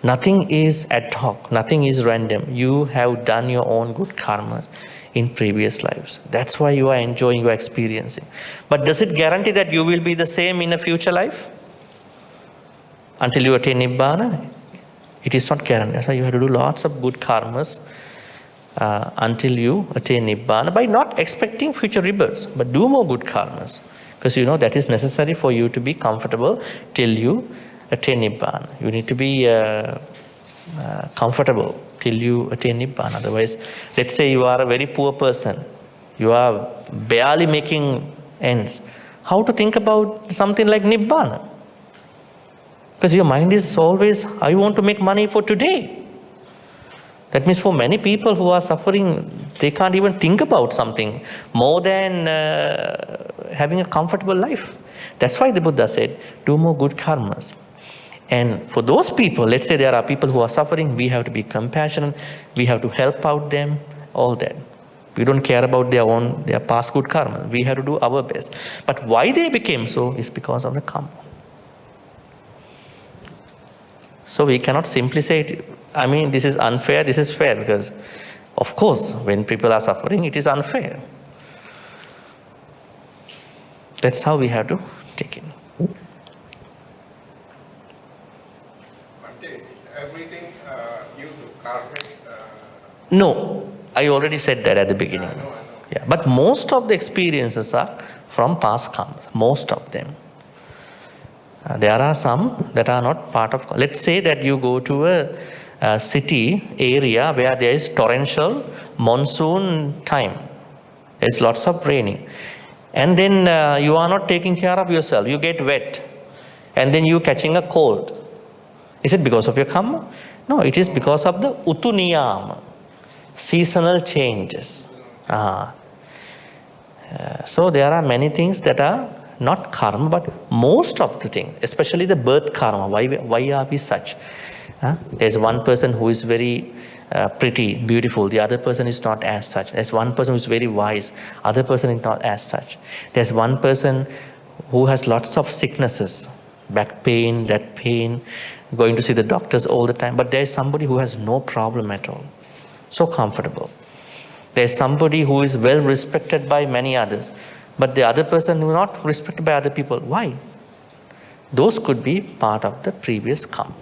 Nothing is ad hoc, nothing is random. You have done your own good karmas in previous lives. That's why you are enjoying, you are experiencing. But does it guarantee that you will be the same in a future life? Until you attain Nibbana? It is not guaranteed. That's why you have to do lots of good karmas until you attain Nibbana, by not expecting future rebirths, but do more good karmas. Because you know that is necessary for you to be comfortable till you attain Nibbana. You need to be comfortable till you attain Nibbana. Otherwise, let's say you are a very poor person, you are barely making ends. How to think about something like Nibbana? Because your mind is always, I want to make money for today. That means for many people who are suffering, they can't even think about something more than having a comfortable life. That's why the Buddha said, do more good karmas. And for those people, let's say there are people who are suffering, we have to be compassionate, we have to help out them, all that. We don't care about their past good karma. We have to do our best. But why they became so is because of the karma. So we cannot simply say, this is unfair, this is fair, because of course, when people are suffering, it is unfair. That's how we have to take it. Bhante, is everything due to karmic? No, I already said that at the beginning. I know. Yeah, but most of the experiences are from past karmas, most of them. There are some that are not part of. Let's say that you go to a city area where there is torrential monsoon time. There's lots of raining. And then you are not taking care of yourself. You get wet. And then you catching a cold. Is it because of your karma? No, it is because of the utuniyama, seasonal changes. So there are many things that are not karma, but most of the things, especially the birth karma. Why are we such? There's one person who is very pretty, beautiful. The other person is not as such. There's one person who is very wise. Other person is not as such. There's one person who has lots of sicknesses, back pain, that pain, going to see the doctors all the time. But there's somebody who has no problem at all. So comfortable. There's somebody who is well respected by many others. But the other person who is not respected by other people. Why? Those could be part of the previous karma.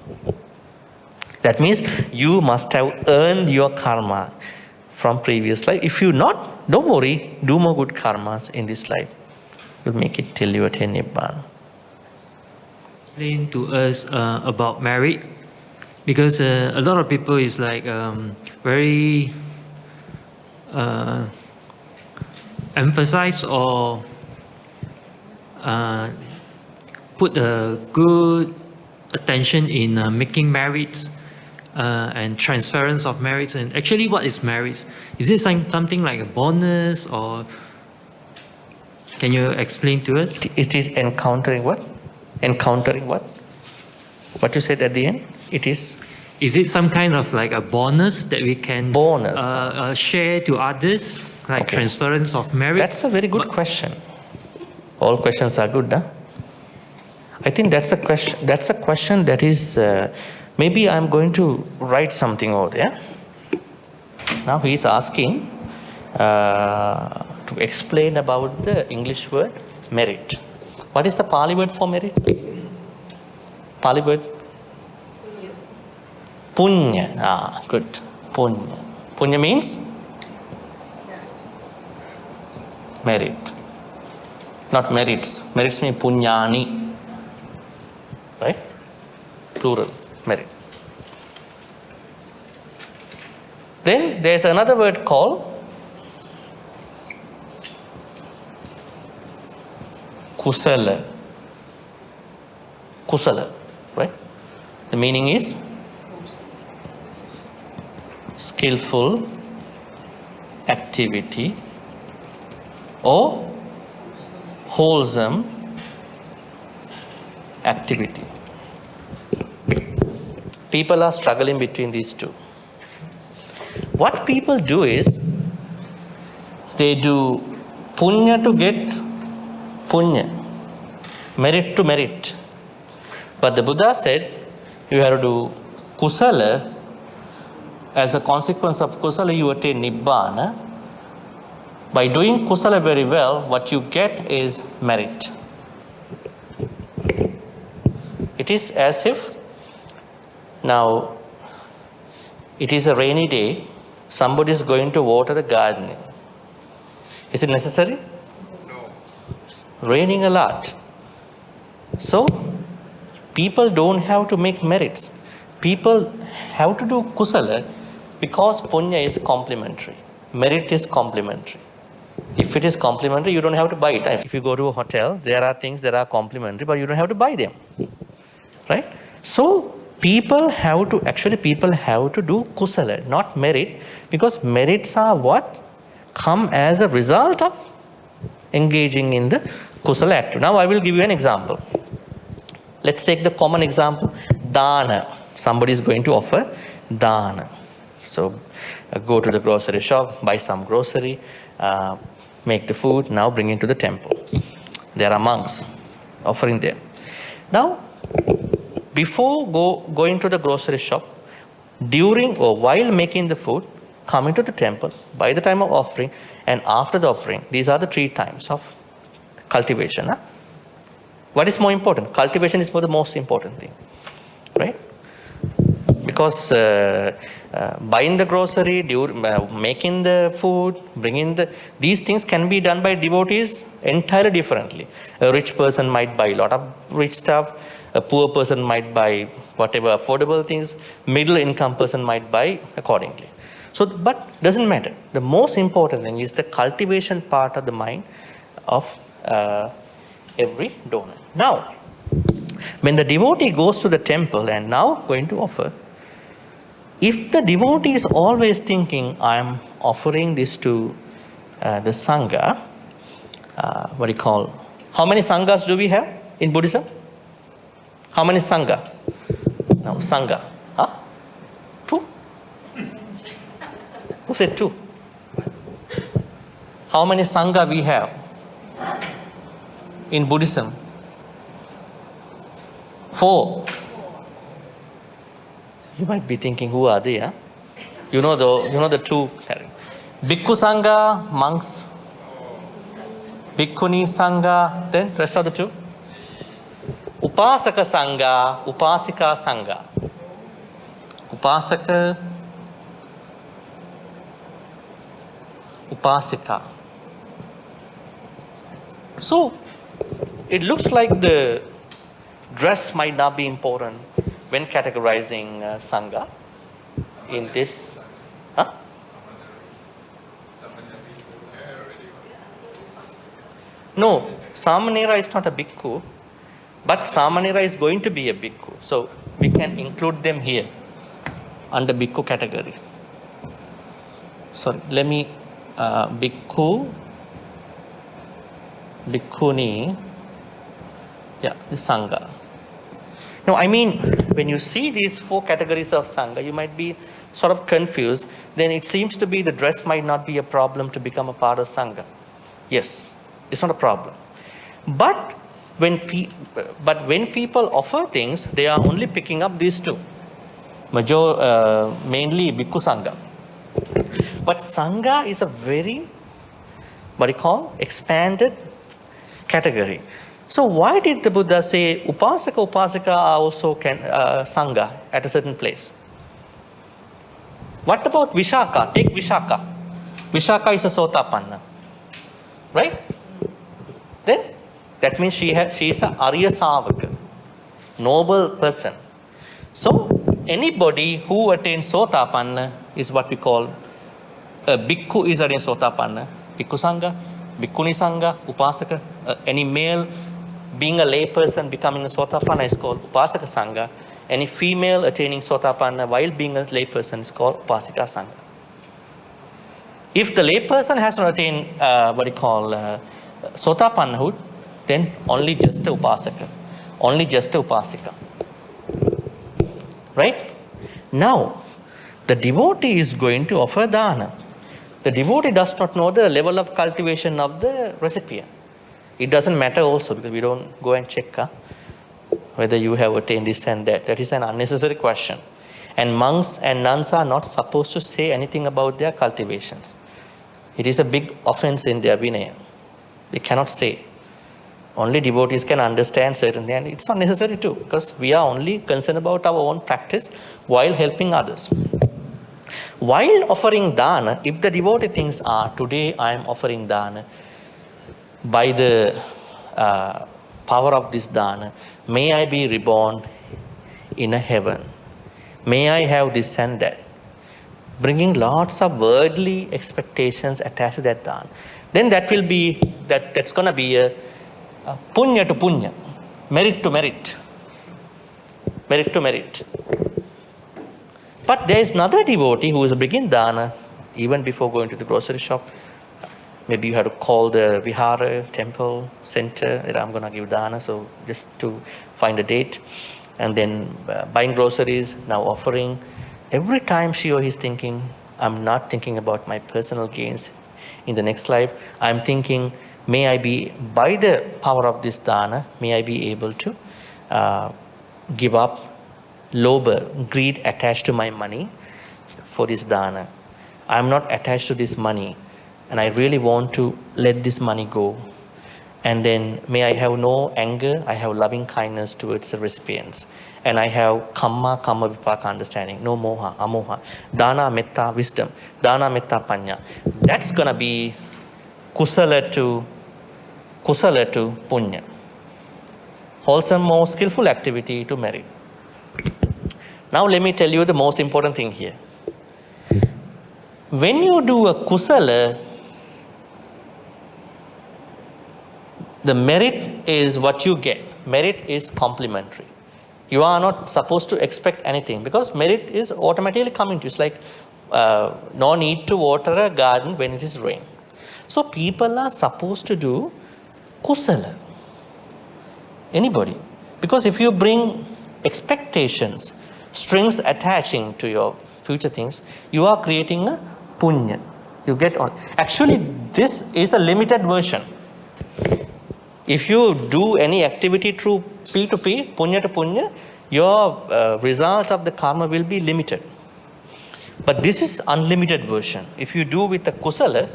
That means you must have earned your karma from previous life. If you not, don't worry, do more good karmas in this life. You'll make it till you attain Nibbana. Explain to us about marriage, because a lot of people is like very emphasize or put a good attention in making marriage and transference of marriage. And actually, what is marriage? Is it something like a bonus, or can you explain to us? It is encountering what? Encountering what? What you said at the end? It is? Is it some kind of like a bonus that we can share to others, like transference of marriage? That's a very good question. All questions are good, huh? I think that's a question. That's a question that is. Maybe I'm going to write something over there. Now he is asking to explain about the English word merit. What is the Pali word for merit? Pali word? Punya. Ah, good. Punya. Punya means? Merit. Not merits. Merits mean punyani. Right? Plural. Merit. Then there's another word called kusala. Kusala, right? The meaning is skillful activity or wholesome activity. People are struggling between these two. What people do is, they do punya to get punya, merit to merit. But the Buddha said, you have to do kusala. As a consequence of kusala, you attain Nibbana. By doing kusala very well, what you get is merit. It is as if, now, it is a rainy day, somebody is going to water the garden. Is it necessary? No. It's raining a lot. So, people don't have to make merits. People have to do kusala because punya is complementary. Merit is complementary. If it is complementary, you don't have to buy it. If you go to a hotel, there are things that are complementary, but you don't have to buy them. Right? So, people have to do kusala, not merit, because merits are what come as a result of engaging in the kusala activity. Now I will give you an example. Let's take the common example, dana. Somebody is going to offer dana. So go to the grocery shop, buy some grocery, make the food, now bring it to the temple. There are monks offering them. Now, before going to the grocery shop, during or while making the food, come into the temple, by the time of offering, and after the offering. These are the 3 times of cultivation. Huh? What is more important? Cultivation is the most important thing. Right? Because buying the grocery, making the food, these things can be done by devotees entirely differently. A rich person might buy a lot of rich stuff. A poor person might buy whatever affordable things. Middle income person might buy accordingly. So, but doesn't matter. The most important thing is the cultivation part of the mind of every donor. Now, when the devotee goes to the temple and now going to offer, if the devotee is always thinking, I am offering this to the Sangha, How many sanghas do we have in Buddhism? How many sangha? Now, sangha. Huh? 2? Who said 2? How many sangha we have in Buddhism? 4. You might be thinking, who are they? Huh? You know the 2. Bhikkhu sangha, monks. Bhikkhuni sangha, then rest of the 2. Upasaka sangha, upasika sangha. Upasaka, upasika. So, it looks like the dress might not be important when categorizing sangha in this. Huh? No, Samanera is not a bhikkhu, but Samanera is going to be a bhikkhu. So we can include them here under bhikkhu category. Sorry, let me, bhikkhu, bhikkhuni, yeah, the sangha. No, I mean, when you see these 4 categories of sangha, you might be sort of confused. Then it seems to be the dress might not be a problem to become a part of sangha. Yes, it's not a problem. But when people offer things, they are only picking up these 2. Mainly bhikkhu sangha. But sangha is a very, expanded category. So why did the Buddha say upasaka, upasika are also sangha at a certain place? What about Vishaka? Take Vishaka. Vishaka is a sotapanna. Right? Then that means she is a Arya Savaka, noble person. So anybody who attains sotapanna is what we call a bhikkhu is attained sotapanna. Bhikkhu sangha, bhikkhuni sangha, upasaka. Any male being a lay person becoming a sotapanna is called upasaka sangha. Any female attaining sotapanna while being a lay person is called upasika sangha. If the lay person has not attained sotapannahood, then only just a upasaka, only just a upasika. Right? Now, the devotee is going to offer dana. The devotee does not know the level of cultivation of the recipient. It doesn't matter also because we don't go and check whether you have attained this and that. That is an unnecessary question. And monks and nuns are not supposed to say anything about their cultivations. It is a big offense in their Vinaya. They cannot say. Only devotees can understand certain things, and it's not necessary too, because we are only concerned about our own practice while helping others. While offering dana, if the devotee thinks, today I am offering dana, by the power of this dana, may I be reborn in a heaven. May I have this and that. Bringing lots of worldly expectations attached to that dana. Then that will be, that's going to be a punya to punya, merit to merit, merit to merit. But there is another devotee who is bringing dana even before going to the grocery shop. Maybe you have to call the Vihara temple center that I'm going to give dana, so just to find a date. And then buying groceries, now offering. Every time she or he is thinking, I'm not thinking about my personal gains in the next life. I'm thinking, may I be, by the power of this dana, may I be able to give up lobha, greed attached to my money for this dana. I'm not attached to this money, and I really want to let this money go. And then may I have no anger, I have loving kindness towards the recipients. And I have kamma vipaka understanding, no moha, amoha. Dana, metta, wisdom. Dana, metta, panya. That's going to be kusala to punya. Wholesome, more skillful activity to merit. Now let me tell you the most important thing here. When you do a kusala, the merit is what you get. Merit is complementary. You are not supposed to expect anything because merit is automatically coming to you. It's like no need to water a garden when it is rain. So people are supposed to do kusala. Anybody. Because if you bring expectations, strings attaching to your future things, you are creating a punya. You get on. Actually, this is a limited version. If you do any activity through P to P, punya to punya, your result of the karma will be limited. But this is unlimited version. If you do with the kusala,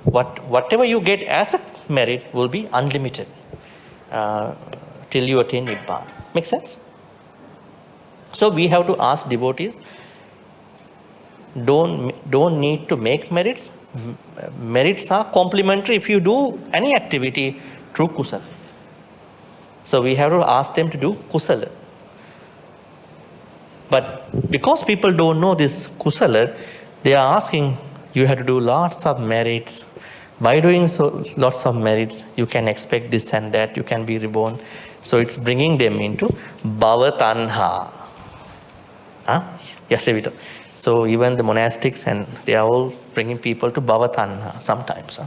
whatever you get as a merit will be unlimited till you attain Nibbana. Make sense? So we have to ask devotees, don't need to make merits. Merits are complementary if you do any activity through kusala. So we have to ask them to do kusala. But because people don't know this kusala, they are asking, you have to do lots of merits. By doing so, lots of merits, you can expect this and that, you can be reborn. So it's bringing them into bhava tanha. Yes, Levito. So even the monastics, and they are all bringing people to bhava tanha sometimes.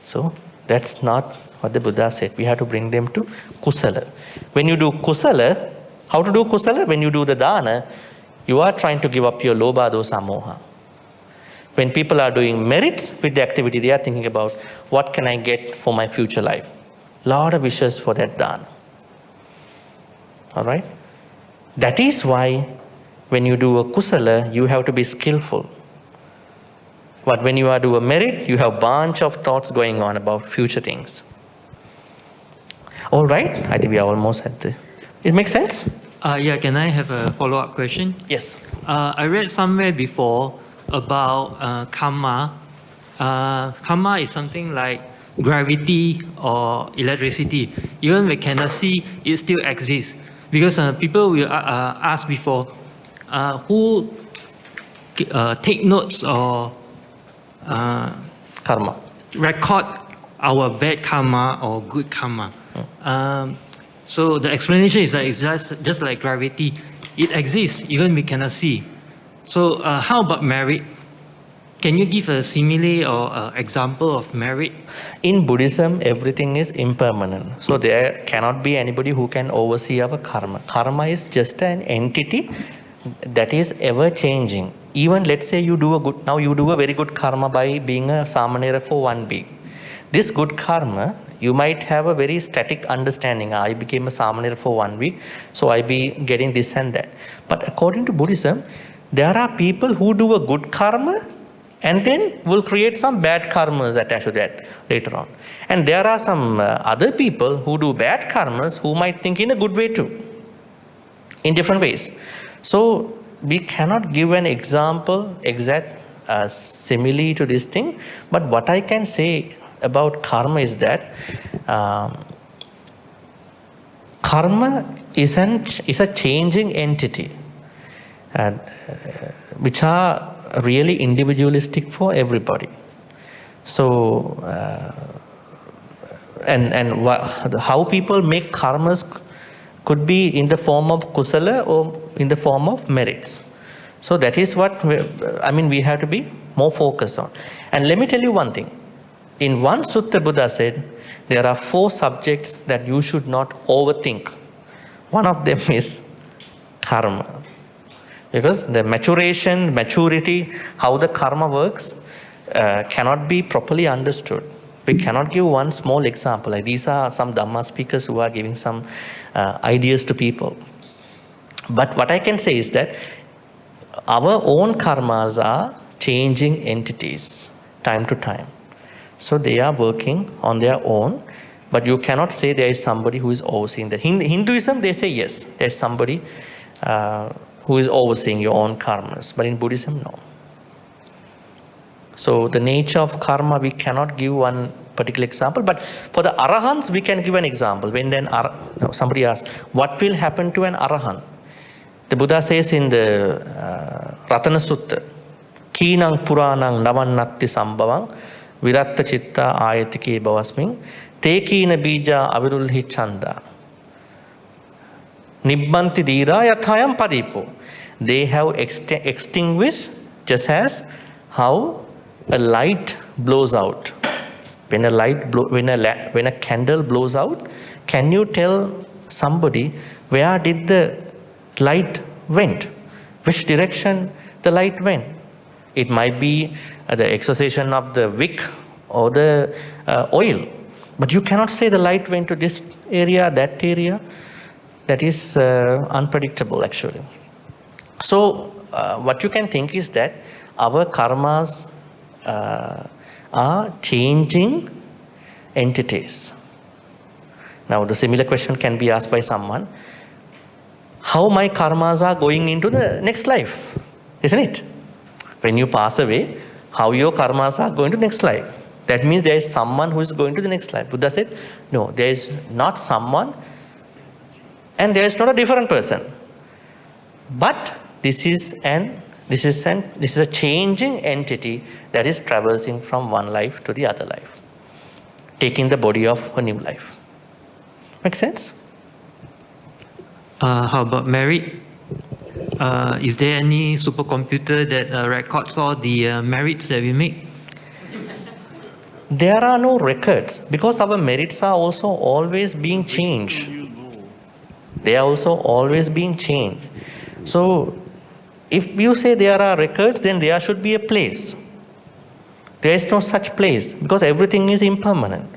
So that's not what the Buddha said. We have to bring them to kusala. When you do kusala, how to do kusala? When you do the dana, you are trying to give up your lobha, dosa, moha. When people are doing merits with the activity, they are thinking about what can I get for my future life. Lot of wishes for that dana. All right? That is why when you do a kusala, you have to be skillful. But when you are doing a merit, you have a bunch of thoughts going on about future things. All right? I think we are almost at the... It makes sense? Yeah, can I have a follow-up question? Yes. I read somewhere before about karma. Karma is something like gravity or electricity. Even we cannot see, it still exists. Because people will ask before, who take notes or Karma. record our bad karma or good karma. So the explanation is that it's just like gravity. It exists, even we cannot see. So how about merit? Can you give a simile or example of merit? In Buddhism, everything is impermanent. So there cannot be anybody who can oversee our karma. Karma is just an entity that is ever changing. Even let's say you do a very good karma by being a samanera for 1 week. This good karma, you might have a very static understanding. I became a samanera for 1 week, so I be getting this and that. But according to Buddhism, there are people who do a good karma and then will create some bad karmas attached to that later on. And there are some other people who do bad karmas who might think in a good way too, in different ways. So we cannot give an example, exact simile to this thing, but what I can say about karma is that karma is a changing entity, which are really individualistic for everybody. So how people make karmas could be in the form of kusala or in the form of merits. So that is what we have to be more focused on. And let me tell you one thing. In one sutta, Buddha said there are 4 subjects that you should not overthink. One of them is karma. Because the maturity, how the karma works, cannot be properly understood. We cannot give one small example. Like these are some Dhamma speakers who are giving some ideas to people. But what I can say is that our own karmas are changing entities time to time. So they are working on their own, but you cannot say there is somebody who is overseeing that. In Hinduism, they say yes, there is somebody who is overseeing your own karmas. But in Buddhism, no. So the nature of karma, we cannot give one particular example. But for the arahants, we can give an example. When then somebody asks, what will happen to an arahant? The Buddha says in the Ratana Sutta, Kinang Puranang Navannatti Sambhavang Viratta Chitta Ayatike Bhavasming Te Kina Bija Avirulhi Chanda Nibbanti Dira Yathayam Paripo. They have extinguished just as how a light blows out. When a candle blows out, can you tell somebody, where did the light went? Which direction the light went? It might be the exorcism of the wick or the oil. But you cannot say the light went to this area, that area. That is unpredictable, actually. So what you can think is that our karmas are changing entities. Now the similar question can be asked by someone, how my karmas are going into the next life, isn't it? When you pass away, how your karmas are going to next life. That means there is someone who is going to the next life. Buddha said, no, there is not someone and there is not a different person. But this is a changing entity that is traversing from one life to the other life, taking the body of a new life. Make sense? How about merit? Is there any supercomputer that records all the merits that we make? There are no records because our merits are also always being changed. They are also always being changed. So if you say there are records, then there should be a place. There is no such place because everything is impermanent.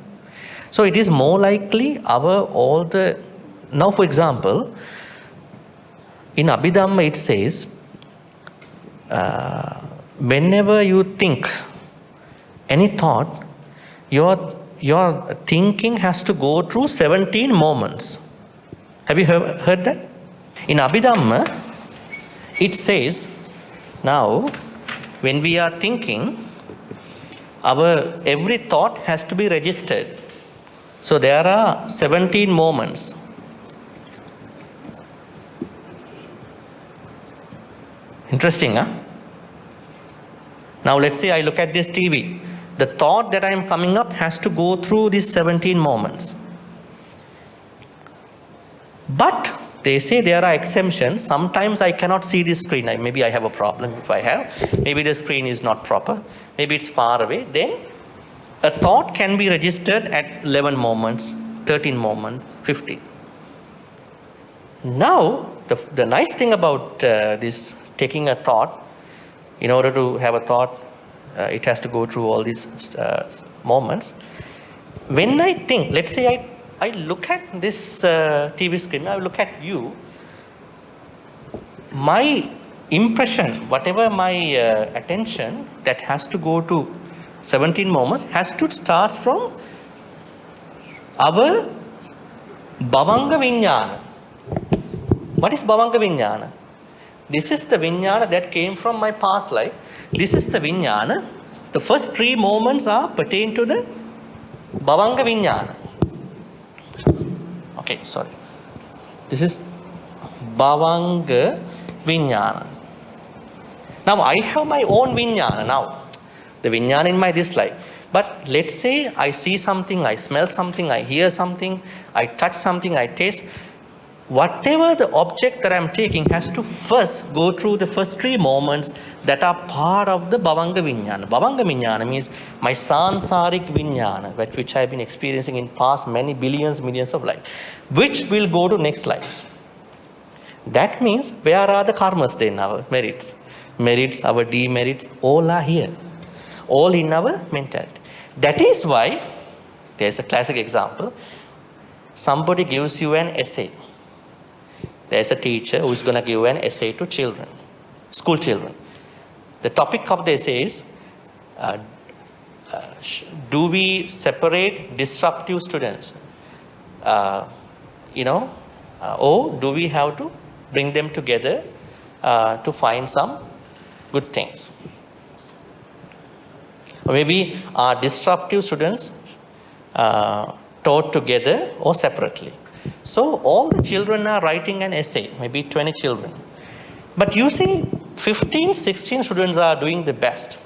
So it is more likely now for example, in Abhidhamma it says, whenever you think any thought, your thinking has to go through 17 moments. Have you heard that? In Abhidhamma, it says, now, when we are thinking, our every thought has to be registered. So there are 17 moments. Interesting, huh? Now let's say I look at this TV. The thought that I am coming up has to go through these 17 moments. But they say there are exemptions. Sometimes I cannot see this screen. Maybe I have a problem if I have. Maybe the screen is not proper. Maybe it's far away. Then a thought can be registered at 11 moments, 13 moments, 15. Now, the nice thing about this taking a thought, in order to have a thought, it has to go through all these moments. When I think, let's say I look at this TV screen, I look at you, my impression, whatever my attention, that has to go to 17 moments, has to start from our Bhavanga Vijnana. What is Bhavanga Vijnana? This is the Vijnana that came from my past life. This is the Vijnana. The first 3 moments are pertain to the Bhavanga Vijnana. Okay, sorry. This is Bhavanga Vijnana. Now I have my own Vijnana now. The Vijnana in my this life. But let's say I see something, I smell something, I hear something, I touch something, I taste. Whatever the object that I'm taking has to first go through the first 3 moments that are part of the Bhavanga Vijnana. Bhavanga Vijnana means my Sansarik Vijnana, which I've been experiencing in past many billions, millions of lives, which will go to next lives. That means where are the karmas then, our merits? Merits, our demerits, all are here. All in our mentality. That is why, there's a classic example, somebody gives you an essay. There's a teacher who is going to give an essay to children, school children. The topic of the essay is, do we separate disruptive students? Or do we have to bring them together to find some good things? Or maybe are disruptive students taught together or separately? So all the children are writing an essay, maybe 20 children. But you see 15, 16 students are doing the best.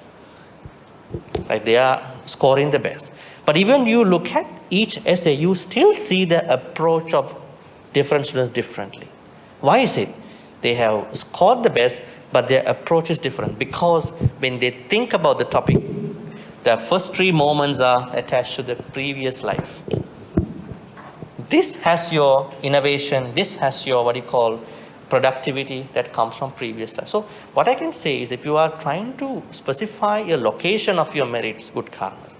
Like they are scoring the best. But even you look at each essay, you still see the approach of different students differently. Why is it? They have scored the best, but their approach is different. Because when they think about the topic, the first 3 moments are attached to the previous life. this has your innovation, this has your what you call productivity that comes from previous life. So what I can say is if you are trying to specify a location of your merits, good karmas,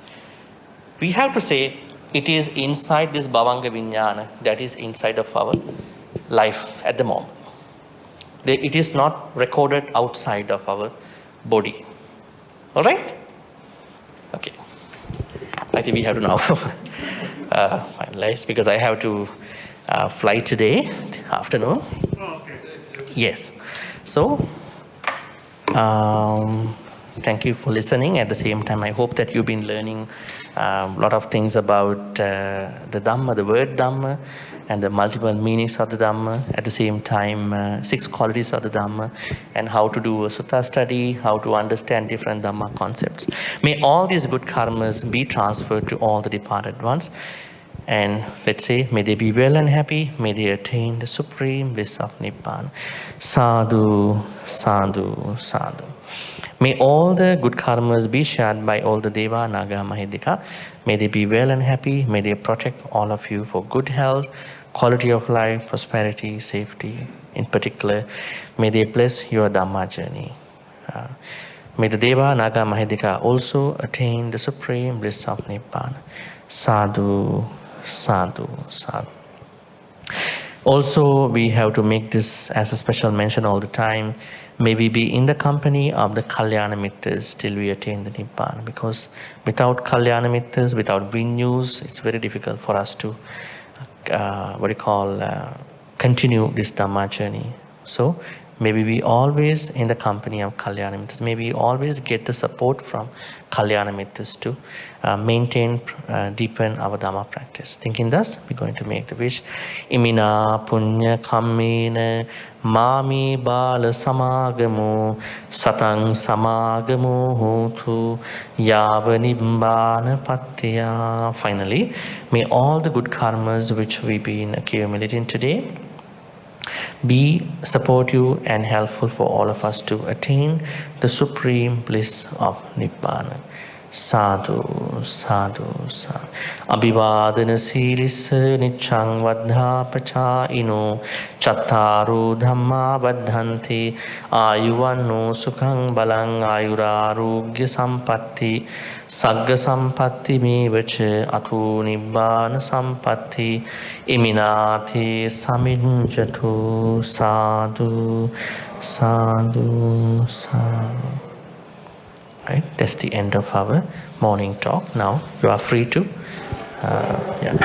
we have to say it is inside this bhavanga vijnana, that is inside of our life at the moment. It is not recorded outside of our body. All right? Okay. I think we have to now finalize because I have to fly today afternoon. Yes. So, thank you for listening. At the same time, I hope that you've been learning a lot of things about the Dhamma, the word Dhamma, and the multiple meanings of the Dhamma. At the same time, 6 qualities of the Dhamma, and how to do a sutta study, how to understand different Dhamma concepts. May all these good karmas be transferred to all the departed ones. And let's say, may they be well and happy, may they attain the supreme bliss of Nibbana. Sadhu, sadhu, sadhu. May all the good karmas be shared by all the Deva, Naga, Mahidika. May they be well and happy, may they protect all of you for good health, quality of life, prosperity, safety. In particular, may they bless your Dhamma journey. May the Deva, Naga, Mahidika also attain the supreme bliss of Nibbana. Sadhu, sadhu, sadhu. Also, we have to make this as a special mention all the time. May we be in the company of the Kalyana Mittas till we attain the Nibbana. Because without Kalyana Mittas, without Vinyus, it's very difficult for us to, continue this Dhamma journey. So, maybe we always in the company of Kalyana Mittas. Maybe we always get the support from Kalyana Mittas to maintain, deepen our Dhamma practice. Thinking thus, we're going to make the wish. Imina punya kammena mami bala samagamu satang samagamu hotu yava nibbana pattiya. Finally, may all the good karmas which we've been accumulating today be supportive and helpful for all of us to attain the supreme bliss of Nibbana. Sadhu, sadhu, sadhu. Abhivadana silissa niccang vaddha pacaino chattaru dhamma vaddhanti ayuvanno sukhang balang ayurarogya sampatti sagga sampatti mevacha atu nibbana sampatti iminati saminjatu. Sadhu, sadhu, sadhu. Right? That's the end of our morning talk. Now you are free to, yeah.